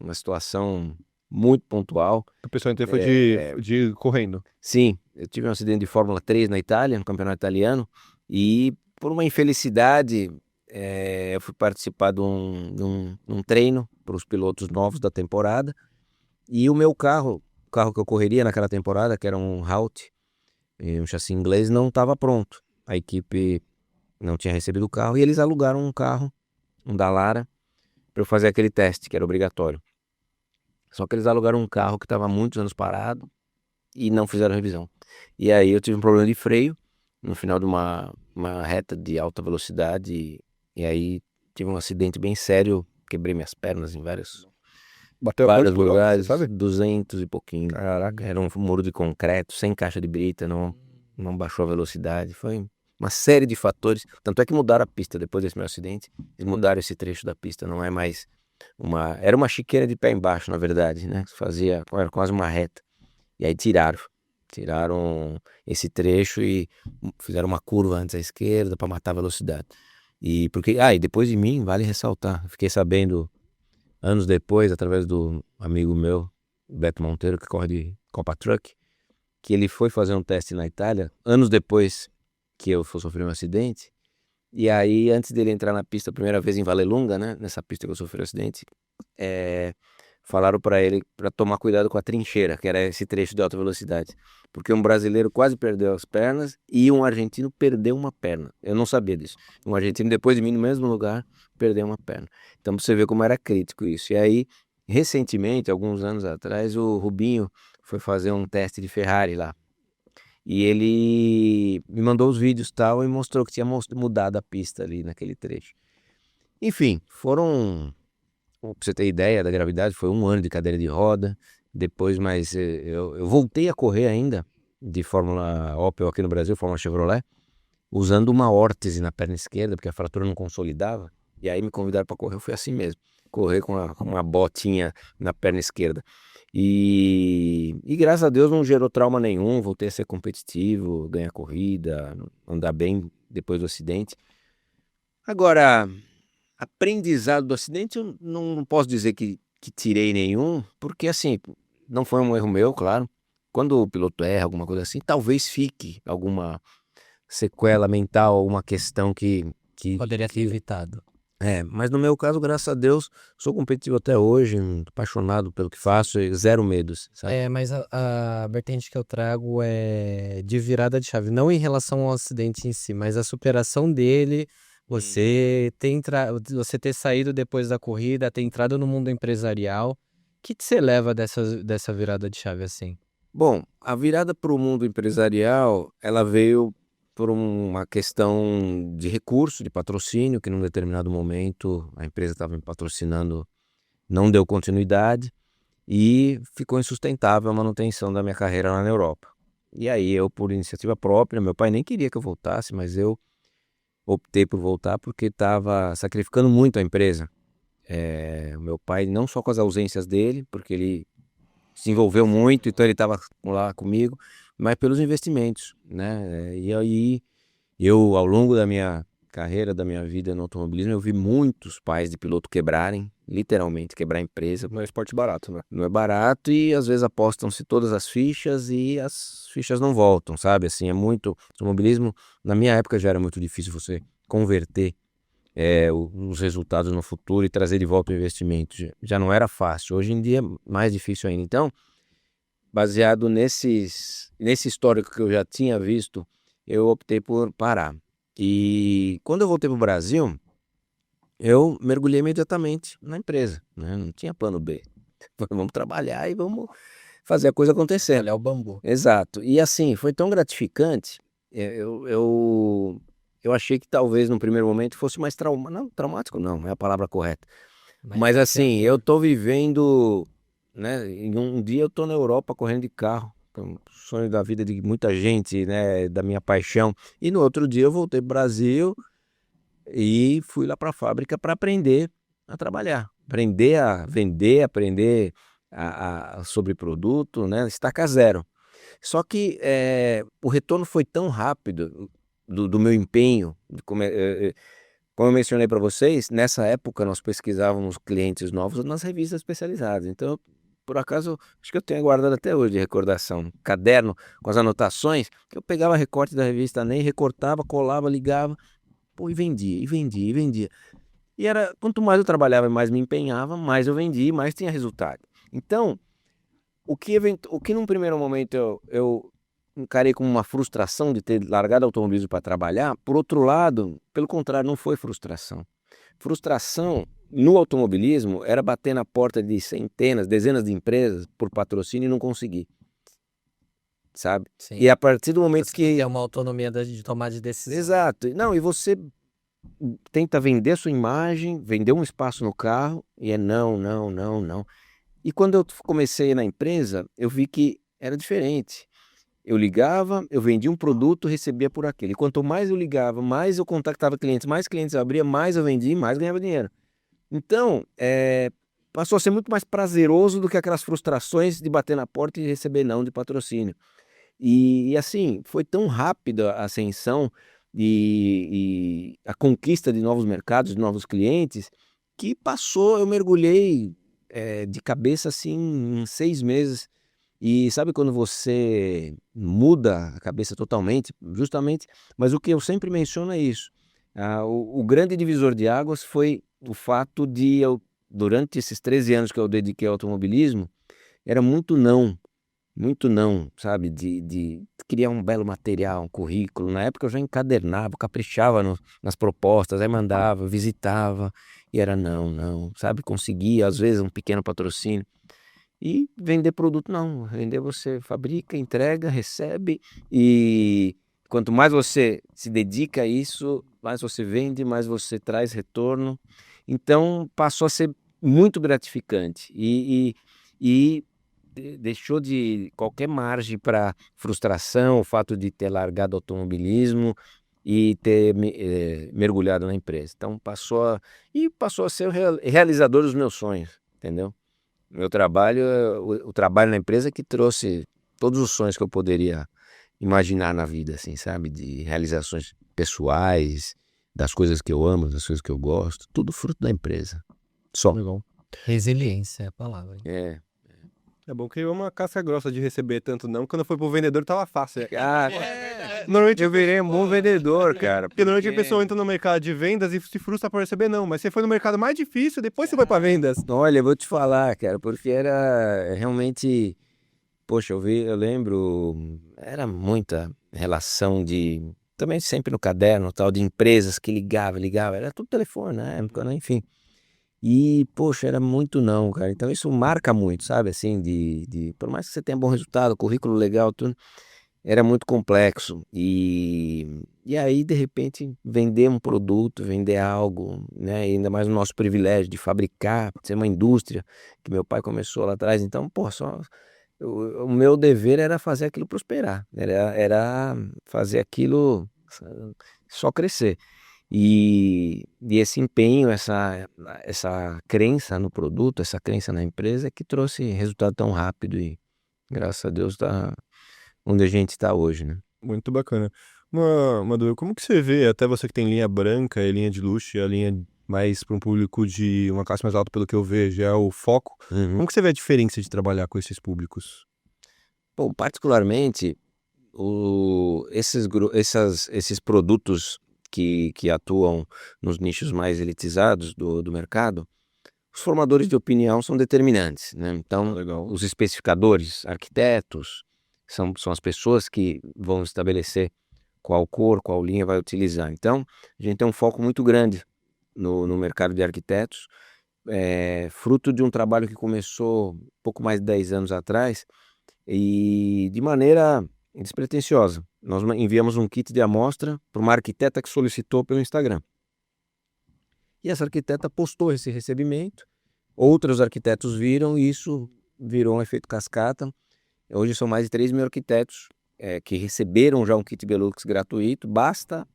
uma situação muito pontual. O pessoal inteiro foi de correndo. Sim, eu tive um acidente de Fórmula 3 na Itália, no campeonato italiano, e por uma infelicidade eu fui participar de um treino para os pilotos novos da temporada, e o meu carro, o carro que eu correria naquela temporada, que era um Halt, um chassi inglês, não estava pronto. A equipe não tinha recebido o carro e eles alugaram um carro, um Dallara, para eu fazer aquele teste que era obrigatório. Só que eles alugaram um carro que estava há muitos anos parado e não fizeram revisão. E aí eu tive um problema de freio no final de uma reta de alta velocidade e aí tive um acidente bem sério, quebrei minhas pernas em vários lugares, sabe? 200 e pouquinho. Caraca. Era um muro de concreto, sem caixa de brita, não baixou a velocidade. Foi uma série de fatores. Tanto é que mudaram a pista depois desse meu acidente. Eles mudaram esse trecho da pista, não é mais era uma chiqueira de pé embaixo, na verdade, né? Era quase uma reta. E aí tiraram esse trecho e fizeram uma curva antes à esquerda para matar a velocidade. E depois de mim, vale ressaltar, fiquei sabendo anos depois, através do amigo meu, Beto Monteiro, que corre de Copa Truck, que ele foi fazer um teste na Itália, anos depois que eu sofri um acidente. E aí, antes dele entrar na pista a primeira vez em Vallelunga, né, nessa pista que eu sofri um acidente, falaram para ele para tomar cuidado com a trincheira, que era esse trecho de alta velocidade. Porque um brasileiro quase perdeu as pernas e um argentino perdeu uma perna. Eu não sabia disso. Um argentino, depois de mim, no mesmo lugar, perdeu uma perna. Então você vê como era crítico isso. E aí, recentemente, alguns anos atrás, o Rubinho foi fazer um teste de Ferrari lá. E ele me mandou os vídeos e tal e mostrou que tinha mudado a pista ali naquele trecho. Enfim, pra você ter ideia da gravidade, foi 1 ano de cadeira de roda. Depois, mas eu voltei a correr ainda de Fórmula Opel aqui no Brasil, Fórmula Chevrolet, usando uma órtese na perna esquerda, porque a fratura não consolidava. E aí me convidaram para correr, eu fui assim mesmo, correr com uma botinha na perna esquerda. E graças a Deus não gerou trauma nenhum, voltei a ser competitivo, ganhar corrida, andar bem depois do acidente. Agora, aprendizado do acidente, eu não posso dizer que tirei nenhum, porque assim, não foi um erro meu, claro. Quando o piloto erra, alguma coisa assim, talvez fique alguma sequela mental, alguma questão Poderia ter evitado. Mas no meu caso, graças a Deus, sou competitivo até hoje, apaixonado pelo que faço e zero medos, sabe? Mas a vertente que eu trago é de virada de chave, não em relação ao acidente em si, mas a superação dele, você ter saído depois da corrida, ter entrado no mundo empresarial. O que você leva dessa virada de chave assim? Bom, a virada para o mundo empresarial, ela veio por uma questão de recurso, de patrocínio, que num determinado momento a empresa estava me patrocinando, não deu continuidade e ficou insustentável a manutenção da minha carreira lá na Europa. E aí eu, por iniciativa própria, meu pai nem queria que eu voltasse, mas eu optei por voltar porque estava sacrificando muito a empresa. O meu pai, não só com as ausências dele, porque ele se envolveu muito, então ele estava lá comigo, mas pelos investimentos, né? E aí eu, ao longo da minha carreira, da minha vida no automobilismo, eu vi muitos pais de piloto quebrarem, literalmente quebrar a empresa. Não é esporte barato, né? Não é barato e às vezes apostam-se todas as fichas e as fichas não voltam, sabe? Assim, é muito. Automobilismo, na minha época já era muito difícil você converter os resultados no futuro e trazer de volta o investimento. Já não era fácil. Hoje em dia é mais difícil ainda. Então, baseado nesse histórico que eu já tinha visto, eu optei por parar. E quando eu voltei para o Brasil, eu mergulhei imediatamente na empresa, né? Não tinha plano B. Vamos trabalhar e vamos fazer a coisa acontecer. Olhar o bambu. Exato. E assim, foi tão gratificante. Eu achei que talvez no primeiro momento fosse mais não, traumático não é a palavra correta. Mas assim, eu tô vivendo, né? Em um dia eu tô na Europa correndo de carro, que é um sonho da vida de muita gente, né? Da minha paixão. E no outro dia eu voltei pro Brasil e fui lá para a fábrica para aprender a trabalhar, aprender a vender, aprender sobre produto, né? Estaca zero. Só que o retorno foi tão rápido do meu empenho, como eu mencionei para vocês, nessa época nós pesquisávamos clientes novos nas revistas especializadas. Então, por acaso, acho que eu tenho guardado até hoje de recordação, um caderno com as anotações, que eu pegava recorte da revista NEM, recortava, colava, ligava, pô, e vendia, e vendia, e vendia. E era, quanto mais eu trabalhava e mais me empenhava, mais eu vendia e mais tinha resultado. Então, o que num primeiro momento eu encarei como uma frustração de ter largado o automobilismo para trabalhar, por outro lado, pelo contrário, não foi frustração. Frustração no automobilismo era bater na porta de centenas, dezenas de empresas por patrocínio e não conseguir, sabe? Sim. E a partir do momento que... É uma autonomia de tomar de decisão. Exato. Não, e você tenta vender sua imagem, vender um espaço no carro, e é não, não, não, não. E quando eu comecei na empresa, eu vi que era diferente. Eu ligava, eu vendia um produto, recebia por aquele. E quanto mais eu ligava, mais eu contactava clientes, mais clientes eu abria, mais eu vendia e mais ganhava dinheiro. Então, passou a ser muito mais prazeroso do que aquelas frustrações de bater na porta e receber não de patrocínio. E assim, foi tão rápida a ascensão e a conquista de novos mercados, de novos clientes, que passou, eu mergulhei de cabeça assim em 6 meses. E sabe quando você muda a cabeça totalmente? Justamente, mas o que eu sempre menciono é isso. O grande divisor de águas foi o fato de eu durante esses 13 anos que eu dediquei ao automobilismo, era muito não, sabe? De criar um belo material, um currículo. Na época eu já encadernava, caprichava nas propostas, aí mandava, visitava, e era não, sabe? Conseguia, às vezes, um pequeno patrocínio. E vender produto, não. Vender você fabrica, entrega, recebe, e quanto mais você se dedica a isso, mais você vende, mais você traz retorno. Então passou a ser muito gratificante e deixou de qualquer margem para frustração, o fato de ter largado o automobilismo e ter mergulhado na empresa. Então passou a ser o realizador dos meus sonhos, entendeu? Meu trabalho, o trabalho na empresa que trouxe todos os sonhos que eu poderia imaginar na vida, assim, sabe? De realizações pessoais, das coisas que eu amo, das coisas que eu gosto, tudo fruto da empresa. Só. Legal. Resiliência é a palavra. É. É bom que é uma casca grossa de receber tanto não. Quando foi pro vendedor, tava fácil. Ah, Normalmente eu virei um bom vendedor, cara. Porque normalmente a pessoa entra no mercado de vendas e se frustra por receber não. Mas você foi no mercado mais difícil, depois você foi pra vendas. Olha, eu vou te falar, cara, porque era realmente. Poxa, eu lembro, era muita relação de. Também sempre no caderno, tal, de empresas que ligava, era tudo telefone na época, né? Enfim. E, poxa, era muito não, cara. Então isso marca muito, sabe? Assim, por mais que você tenha bom resultado, currículo legal, tudo, era muito complexo. E aí, de repente, vender um produto, vender algo, né? E ainda mais o nosso privilégio de fabricar, ser uma indústria, que meu pai começou lá atrás. Então, pô, o meu dever era fazer aquilo prosperar, era fazer aquilo só crescer. E esse empenho, essa crença no produto, essa crença na empresa é que trouxe resultado tão rápido e graças a Deus está onde a gente está hoje, né? Muito bacana. Uma dúvida, como que você vê, até você que tem linha branca e linha de luxo, e a linha mais para um público de uma classe mais alta, pelo que eu vejo, é o foco. Como que você vê a diferença de trabalhar com esses públicos? Bom, particularmente, esses produtos que atuam nos nichos mais elitizados do mercado, os formadores de opinião são determinantes, né? Então, Legal. os especificadores, arquitetos, são as pessoas que vão estabelecer qual cor, qual linha vai utilizar. Então, a gente tem um foco muito grande no mercado de arquitetos, fruto de um trabalho que começou um pouco mais de 10 anos atrás e de maneira despretensiosa. Nós enviamos um kit de amostra para uma arquiteta que solicitou pelo Instagram. E essa arquiteta postou esse recebimento, outros arquitetos viram e isso virou um efeito cascata. Hoje são mais de 3 mil arquitetos que receberam já um kit Belux gratuito, basta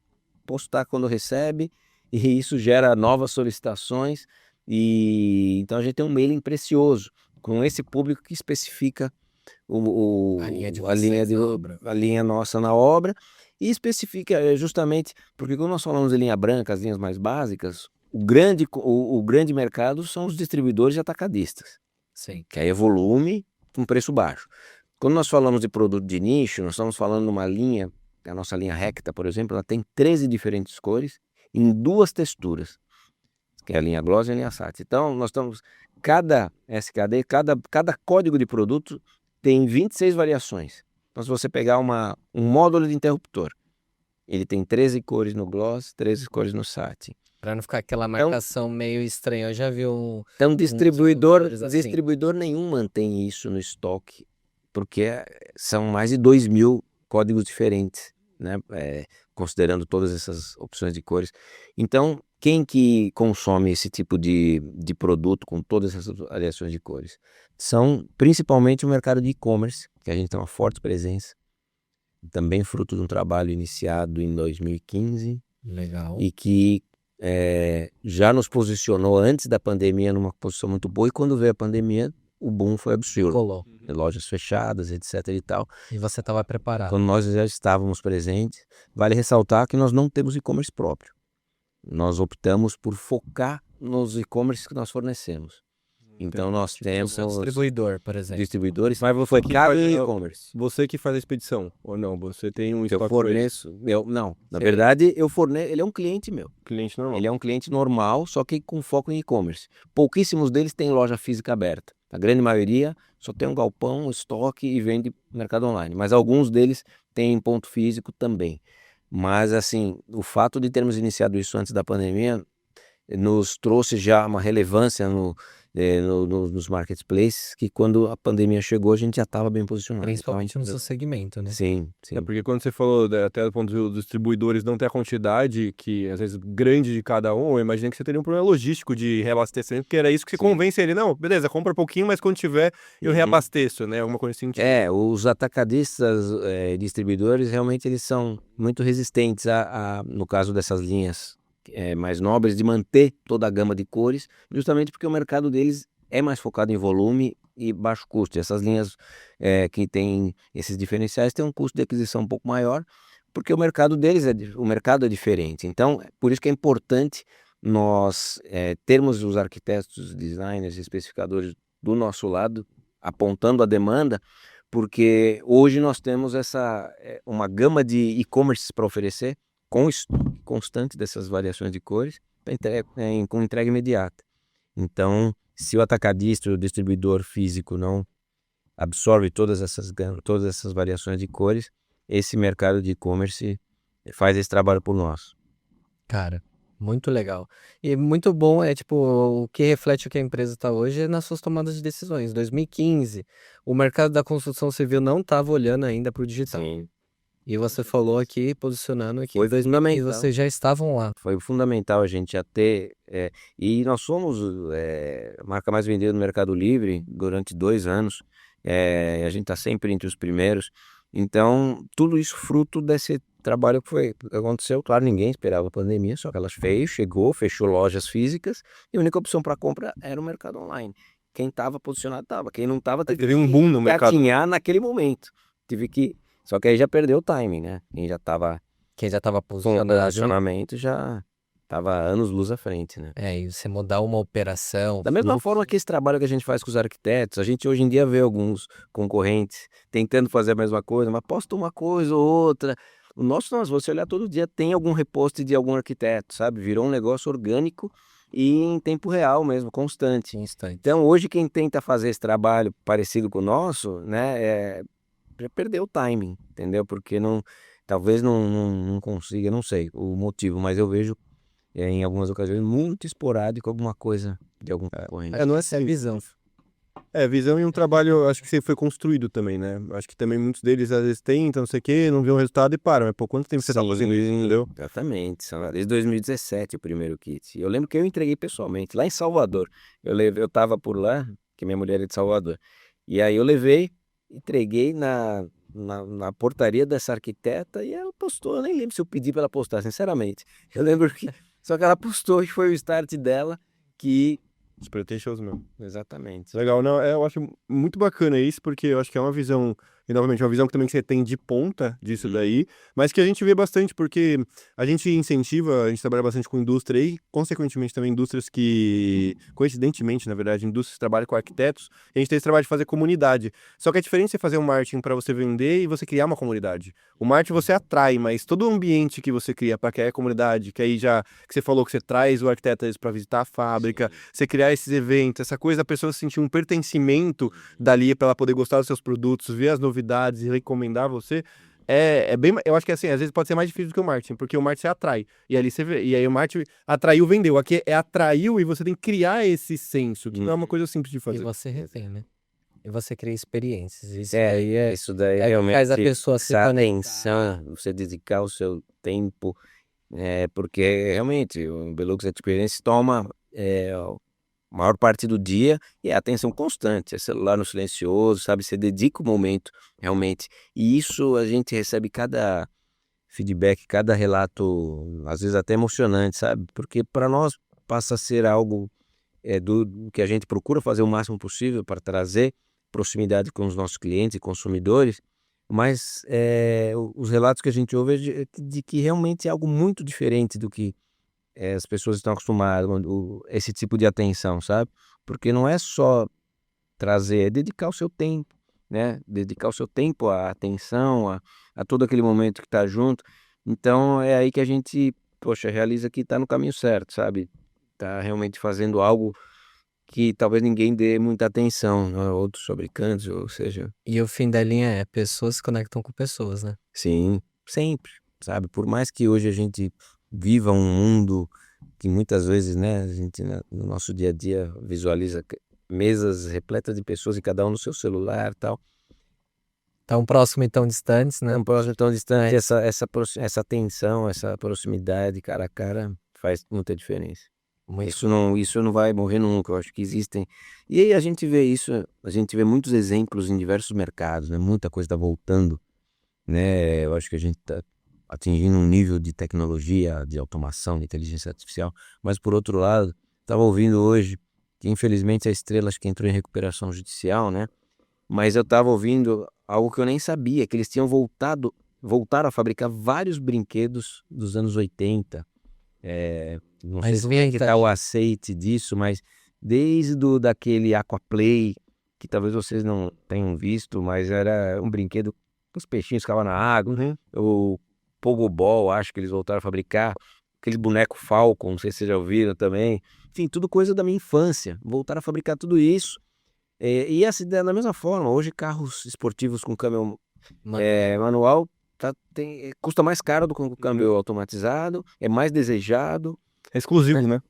postar quando recebe e isso gera novas solicitações. E então a gente tem um mailing precioso com esse público que especifica a linha nossa na obra e especifica justamente porque quando nós falamos de linha branca, as linhas mais básicas, o grande mercado são os distribuidores e atacadistas. Sim. Que aí é volume com preço baixo. Quando nós falamos de produto de nicho, nós estamos falando de uma linha, a nossa linha Recta, por exemplo, ela tem 13 diferentes cores em 2 texturas, que é a linha Gloss e a linha Sat. Então, nós estamos, cada SKD, cada código de produto tem 26 variações. Então, se você pegar um módulo de interruptor, ele tem 13 cores no Gloss, 13 cores no Sat. Pra não ficar aquela marcação meio estranha. Eu já vi Então, distribuidor assim. nenhum mantém isso no estoque, porque são mais de 2.000 códigos diferentes, né? Considerando todas essas opções de cores. Então, quem que consome esse tipo de produto com todas essas variações de cores? São principalmente o mercado de e-commerce, que a gente tem uma forte presença, também fruto de um trabalho iniciado em 2015. Legal. E que já nos posicionou antes da pandemia numa posição muito boa, e quando veio a pandemia, o boom foi absurdo. Colou. Lojas fechadas, etc e tal. E você estava preparado. Quando nós já estávamos presentes, vale ressaltar que nós não temos e-commerce próprio. Nós optamos por focar nos e-commerce que nós fornecemos. Então nós temos Seu distribuidor, por exemplo. distribuidores Mas você focados que em faz- e-commerce. Você que faz a expedição, ou não? Você tem um Eu estoque forneço, não, na Sim. verdade eu forneço, ele é um cliente meu. cliente normal. Ele é um cliente normal, só que com foco em e-commerce. Pouquíssimos deles têm loja física aberta. A grande maioria só tem um galpão, um estoque e vende no mercado online. Mas alguns deles têm ponto físico também. Mas assim, o fato de termos iniciado isso antes da pandemia nos trouxe já uma relevância nos marketplaces que quando a pandemia chegou a gente já estava bem posicionado. Principalmente no Então, seu segmento, né? sim, sim. É porque quando você falou até do ponto dos distribuidores não ter a quantidade que, às vezes, grande de cada um, eu imaginei que você teria um problema logístico de reabastecimento, porque era isso que você Sim. convence ele. Não, beleza, compra pouquinho, mas quando tiver, eu Uhum. reabasteço, né? Alguma coisa assim. Os atacadistas, distribuidores, realmente eles são muito resistentes no caso dessas linhas mais nobres, de manter toda a gama de cores, justamente porque o mercado deles é mais focado em volume e baixo custo. Essas linhas que têm esses diferenciais têm um custo de aquisição um pouco maior, porque o mercado deles o mercado é diferente. Então, por isso que é importante nós termos os arquitetos, designers, especificadores do nosso lado, apontando a demanda, porque hoje nós temos uma gama de e-commerce para oferecer, com estoque constante dessas variações de cores, com entrega imediata. Então, se o atacadista ou o distribuidor físico não absorve todas essas variações de cores, esse mercado de e-commerce faz esse trabalho por nós. Cara, muito legal. E muito bom tipo, o que reflete o que a empresa está hoje é nas suas tomadas de decisões. 2015, o mercado da construção civil não estava olhando ainda para o digital. Sim. E você falou aqui, posicionando aqui, Foi e fundamental. vocês já estavam lá. Foi fundamental a gente já ter. E nós somos a marca mais vendida no Mercado Livre durante 2 anos. A gente está sempre entre os primeiros. Então, tudo isso fruto desse trabalho que aconteceu. Claro, ninguém esperava a pandemia, só que ela chegou, fechou lojas físicas e a única opção para compra era o mercado online. Quem estava posicionado estava, quem não estava Teve um boom no mercado. engatinhar naquele momento. Só que aí já perdeu o timing, né? Quem já estava com posicionamento já estava anos-luz à frente, né? E você mudar uma operação. Da mesma forma que esse trabalho que a gente faz com os arquitetos, a gente hoje em dia vê alguns concorrentes tentando fazer a mesma coisa, mas posta uma coisa ou outra. O nosso não, se você olhar todo dia, tem algum repost de algum arquiteto, sabe? Virou um negócio orgânico e em tempo real mesmo, constante. Instante. Então, hoje quem tenta fazer esse trabalho parecido com o nosso, né, já perdeu o timing, entendeu? Porque talvez não consiga, não sei o motivo, mas eu vejo em algumas ocasiões muito esporádico alguma coisa de algum concorrente. Não é Essa é a visão. visão e um trabalho, acho que você foi construído também, né? Acho que também muitos deles às vezes tentam, não sei o quê, não vê o resultado e param. Mas, pô, quanto tempo você tá fazendo isso, entendeu? Exatamente, desde 2017 o primeiro kit. Eu lembro que eu entreguei pessoalmente, lá em Salvador. Eu tava por lá, que minha mulher é de Salvador. E aí eu levei, entreguei na portaria dessa arquiteta e ela postou. Eu nem lembro se eu pedi para ela postar, sinceramente. Eu lembro que. Só que ela postou e foi o start dela que. Expectations mesmo. Exatamente. Legal, não, eu acho muito bacana isso, porque eu acho que é uma visão, e novamente, uma visão que também você tem de ponta disso daí, mas que a gente vê bastante, porque a gente incentiva, a gente trabalha bastante com indústria e, consequentemente, também indústrias que, coincidentemente, na verdade, indústrias que trabalham com arquitetos, e a gente tem esse trabalho de fazer comunidade. Só que é diferente você fazer um marketing para você vender e você criar uma comunidade. O marketing você atrai, mas todo o ambiente que você cria para criar a comunidade, que aí já, que você falou que você traz o arquiteto para visitar a fábrica, você criar esses eventos, essa coisa da pessoa sentir um pertencimento dali para ela poder gostar dos seus produtos, ver as novidades e recomendar você, é bem, eu acho que assim, às vezes pode ser mais difícil do que o marketing, porque o marketing você atrai, e ali você vê, e aí o marketing atraiu, vendeu, aqui é atraiu e você tem que criar esse senso, que não é uma coisa simples de E fazer. você retém, né? E você cria experiências. Isso Isso daí realmente faz a pessoa se essa conectar. atenção, você dedicar o seu tempo, porque realmente o Belux Experience toma a maior parte do dia e é atenção constante, é celular no silencioso, sabe? Você dedica o momento realmente. E isso a gente recebe cada feedback, cada relato, às vezes até emocionante, sabe? Porque para nós passa a ser algo do que a gente procura fazer o máximo possível para trazer proximidade com os nossos clientes e consumidores, mas os relatos que a gente ouve é de que realmente é algo muito diferente do que as pessoas estão acostumadas, esse tipo de atenção, sabe? Porque não é só trazer, é dedicar o seu tempo, né? Dedicar o seu tempo, a atenção, a todo aquele momento que tá junto. Então é aí que a gente, poxa, realiza que tá no caminho certo, sabe? Tá realmente fazendo algo que talvez ninguém dê muita atenção, né? Outros fabricantes, ou seja, E o fim da linha é pessoas se conectam com pessoas, né? sim, sempre, sabe? Por mais que hoje a gente viva um mundo que muitas vezes, né, a gente no nosso dia a dia visualiza mesas repletas de pessoas e cada um no seu celular e tal. Tão próximo e tão distantes, né? Tão próximo, tão distante, essa tensão, essa proximidade cara a cara faz muita diferença. Muito. Isso não vai morrer nunca, eu acho que existem. E aí a gente vê isso, a gente vê muitos exemplos em diversos mercados, né? Muita coisa está voltando, né? Eu acho que a gente está atingindo um nível de tecnologia, de automação, de inteligência artificial, mas por outro lado, estava ouvindo hoje que infelizmente a Estrela acho que entrou em recuperação judicial, né? Mas eu estava ouvindo algo que eu nem sabia, que eles tinham voltaram a fabricar vários brinquedos dos anos 80. Não sei Mas se como é que tá o vintage. aceite disso, mas desde daquele Aquaplay, que talvez vocês não tenham visto, mas era um brinquedo com os peixinhos que ficavam na água. Uhum. O Pogobol, acho que eles voltaram a fabricar. Aquele boneco Falcon, não sei se vocês já ouviram também. Enfim, tudo coisa da minha infância. Voltaram a fabricar tudo isso. E essa ideia da mesma forma, hoje carros esportivos com câmbio Mano, manual custa mais caro do que o câmbio automatizado, é mais desejado. É exclusivo, né?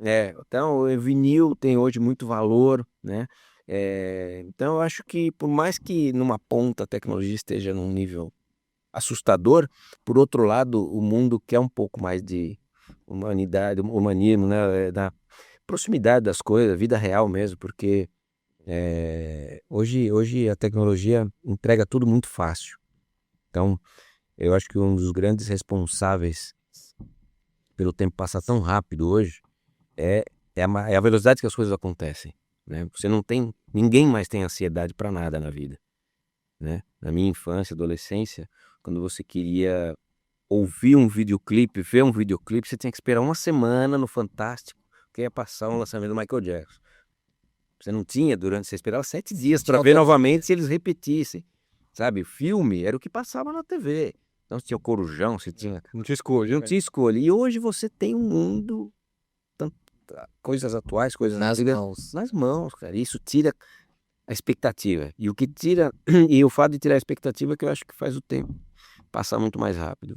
Então o vinil tem hoje muito valor, né? Então eu acho que por mais que numa ponta a tecnologia esteja num nível assustador, por outro lado o mundo quer um pouco mais de humanidade, humanismo, né? Da proximidade das coisas, vida real mesmo, porque hoje a tecnologia entrega tudo muito fácil. Então, eu acho que um dos grandes responsáveis pelo tempo passar tão rápido hoje é a velocidade que as coisas acontecem, né? Ninguém mais tem ansiedade para nada na vida, né? Na minha infância, adolescência, quando você queria ouvir um videoclipe, ver um videoclipe, você tinha que esperar uma semana no Fantástico, que ia passar um lançamento do Michael Jackson. Você esperava 7 dias para ver novamente se eles repetissem, sabe? O filme era o que passava na TV. Então você tinha o Corujão, você tinha... Não tinha escolha. Não tinha escolha. E hoje você tem um mundo, coisas atuais, coisas nas antigas, mãos. nas mãos, cara. Isso tira a expectativa. E o que tira... E o fato de tirar a expectativa é que eu acho que faz o tempo passar muito mais rápido.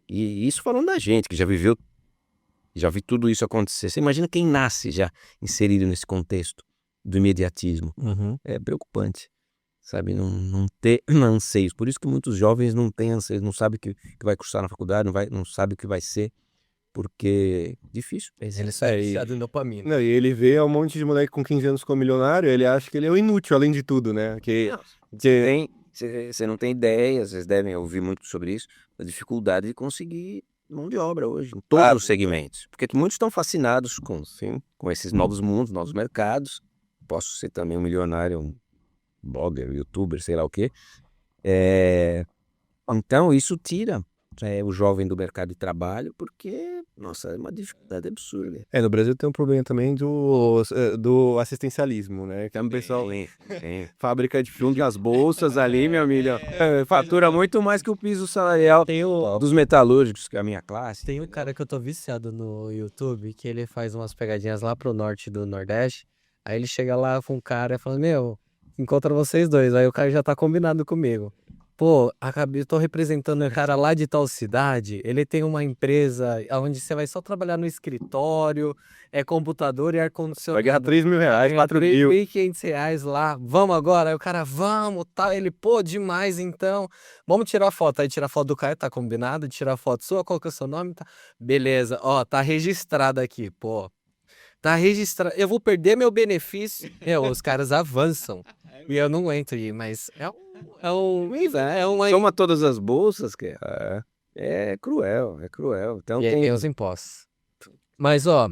E isso falando da gente, que já viveu, já vi tudo isso acontecer. Você imagina quem nasce já inserido nesse contexto do imediatismo. Uhum. É preocupante, sabe? Não ter anseios. Por isso que muitos jovens não têm anseios, não sabem o que vai cursar na faculdade, não sabe o que vai ser, porque difícil. Mas ele só é viciado em dopamina. Não, e ele vê um monte de moleque com 15 anos ficou milionário, ele acha que ele é o inútil, além de tudo, né? Você não tem ideia, vocês devem ouvir muito sobre isso, a dificuldade de conseguir mão de obra hoje, em todos os segmentos. Porque muitos estão fascinados com esses novos mundos, novos mercados. Posso ser também um milionário, um blogger, youtuber, sei lá o quê. Então isso tira o jovem do mercado de trabalho, porque, nossa, é uma dificuldade absurda. No Brasil tem um problema também do assistencialismo, né? Que o pessoal fábrica de filme, As bolsas ali, meu amigo, fatura muito mais que o piso salarial dos metalúrgicos, que é a minha classe. Tem um cara que eu tô viciado no YouTube, que ele faz umas pegadinhas lá pro norte do Nordeste. Aí ele chega lá com um cara e fala, meu, encontra vocês dois. Aí o cara já tá combinado comigo. Pô, eu tô representando o cara lá de tal cidade, ele tem uma empresa onde você vai só trabalhar no escritório, computador e vai ar-condicionado. ganhar 3 mil reais, 4 mil. R$3.500 lá, vamos agora? Aí o cara, vamos, tá? Ele, pô, demais então, vamos tirar foto. Aí tira foto do cara, tá combinado, tira foto sua, qual que é o seu nome? Tá? Beleza, ó, tá registrado aqui, pô. Tá registrado, eu vou perder meu benefício. Os caras avançam. E eu não entro aí, mas Soma todas as bolsas, que é cruel. Então E aí tem tem os impostos. Mas, ó,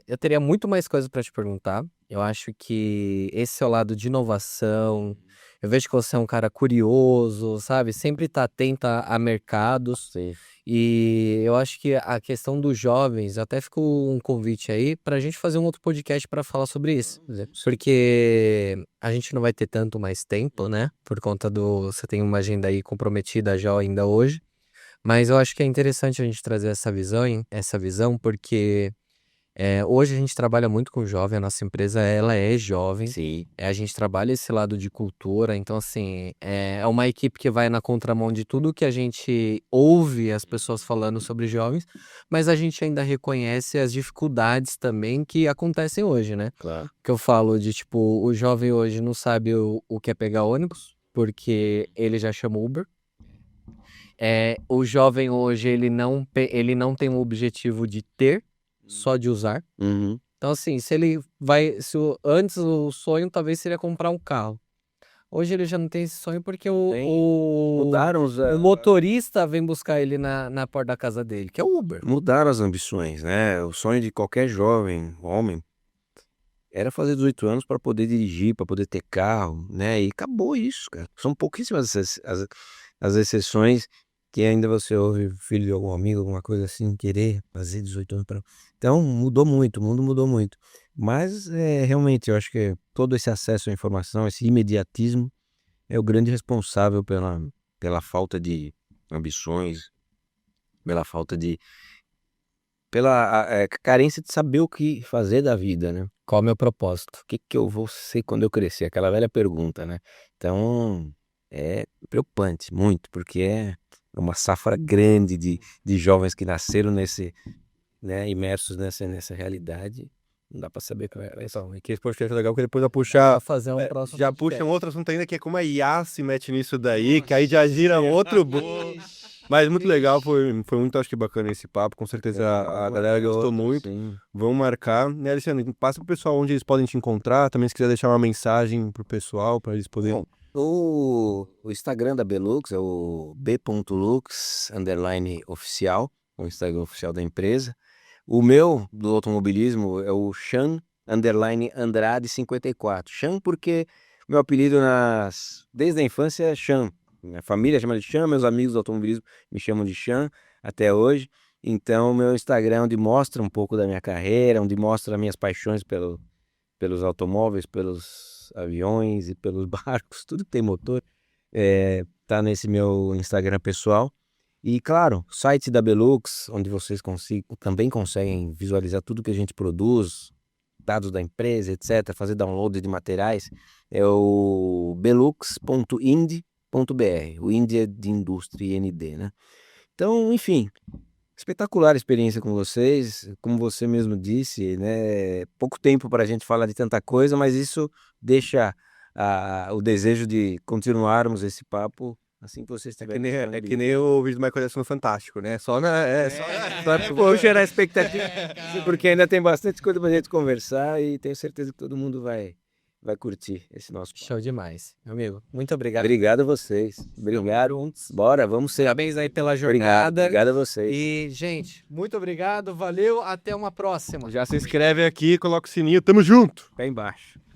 eu teria muito mais coisas pra te perguntar. Eu acho que esse é o lado de inovação, Eu vejo que você é um cara curioso, sabe? Sempre tá atento a mercados. Sim. E eu acho que a questão dos jovens, até ficou um convite aí pra gente fazer um outro podcast pra falar sobre isso. Porque a gente não vai ter tanto mais tempo, né? Por conta você tem uma agenda aí comprometida já ainda hoje. Mas eu acho que é interessante a gente trazer essa visão, porque hoje a gente trabalha muito com jovem, a nossa empresa ela é jovem, Sim. a gente trabalha esse lado de cultura, então assim, é uma equipe que vai na contramão de tudo que a gente ouve as pessoas falando sobre jovens, mas a gente ainda reconhece as dificuldades também que acontecem hoje, né? Claro. Que eu falo de tipo, o jovem hoje não sabe o que é pegar ônibus, porque ele já chama Uber. O jovem hoje, ele não tem um objetivo de ter, só de usar. Uhum. Então, assim, antes o sonho talvez seria comprar um carro. Hoje ele já não tem esse sonho porque Mudaram o motorista vem buscar ele na porta da casa dele, que é o Uber. mudaram as ambições, né? O sonho de qualquer jovem, homem, era fazer 18 anos para poder dirigir, para poder ter carro, né? E acabou isso, cara. São pouquíssimas as exceções que ainda você ouve filho de algum amigo, alguma coisa assim, querer fazer 18 anos para. Então mudou muito, o mundo mudou muito. Mas realmente eu acho que todo esse acesso à informação, esse imediatismo, é o grande responsável pela falta de ambições, pela falta de. Pela carência de saber o que fazer da vida, né? Qual é o meu propósito? O que que eu vou ser quando eu crescer? Aquela velha pergunta, né? Então, é preocupante, muito, porque é uma safra grande de jovens que nasceram né, imersos nessa realidade. Não dá para saber qual é. Então, e que esse podcast é legal, porque depois vai Pra puxar. fazer um próximo Já podcast. puxa um outro assunto ainda, que é como a IA se mete nisso daí, que aí já gira um outro bolo. Mas muito legal, foi muito, acho que bacana esse papo. Com certeza a galera gostou muito. Sim. Vamos marcar. Né, Alexandre, passa pro pessoal onde eles podem te encontrar. Também se quiser deixar uma mensagem pro pessoal, para eles poderem. Bom, o Instagram da Belux é o b.lux_oficial, o Instagram oficial da empresa. O meu, do automobilismo, é o Chan_Andrade54. Chan porque meu apelido desde a infância é Chan. Minha família chama de Chan, meus amigos do automobilismo me chamam de Chan até hoje. Então, meu Instagram é onde mostra um pouco da minha carreira, onde mostra as minhas paixões pelos automóveis, pelos aviões e pelos barcos, tudo que tem motor, tá nesse meu Instagram pessoal. E claro, site da Belux, onde vocês também conseguem visualizar tudo que a gente produz, dados da empresa, etc., fazer download de materiais, é o belux.ind.br. O Ind é de indústria IND, né? Então, enfim, espetacular experiência com vocês, como você mesmo disse, né? Pouco tempo para a gente falar de tanta coisa, mas isso deixa o desejo de continuarmos esse papo assim que vocês tiverem. É que nem o vídeo do Michael Jackson no Fantástico, né? Só Vou gerar expectativa, porque ainda tem bastante coisa pra gente conversar e tenho certeza que todo mundo vai curtir esse nosso papo. Show demais. Meu amigo, muito obrigado. Obrigado a vocês. Obrigado. Bora, vamos ser. Parabéns aí pela Obrigado, jornada. obrigado a vocês. E, gente, muito obrigado, valeu, até uma próxima. Já se inscreve aqui, coloca o sininho, tamo junto! Pé embaixo.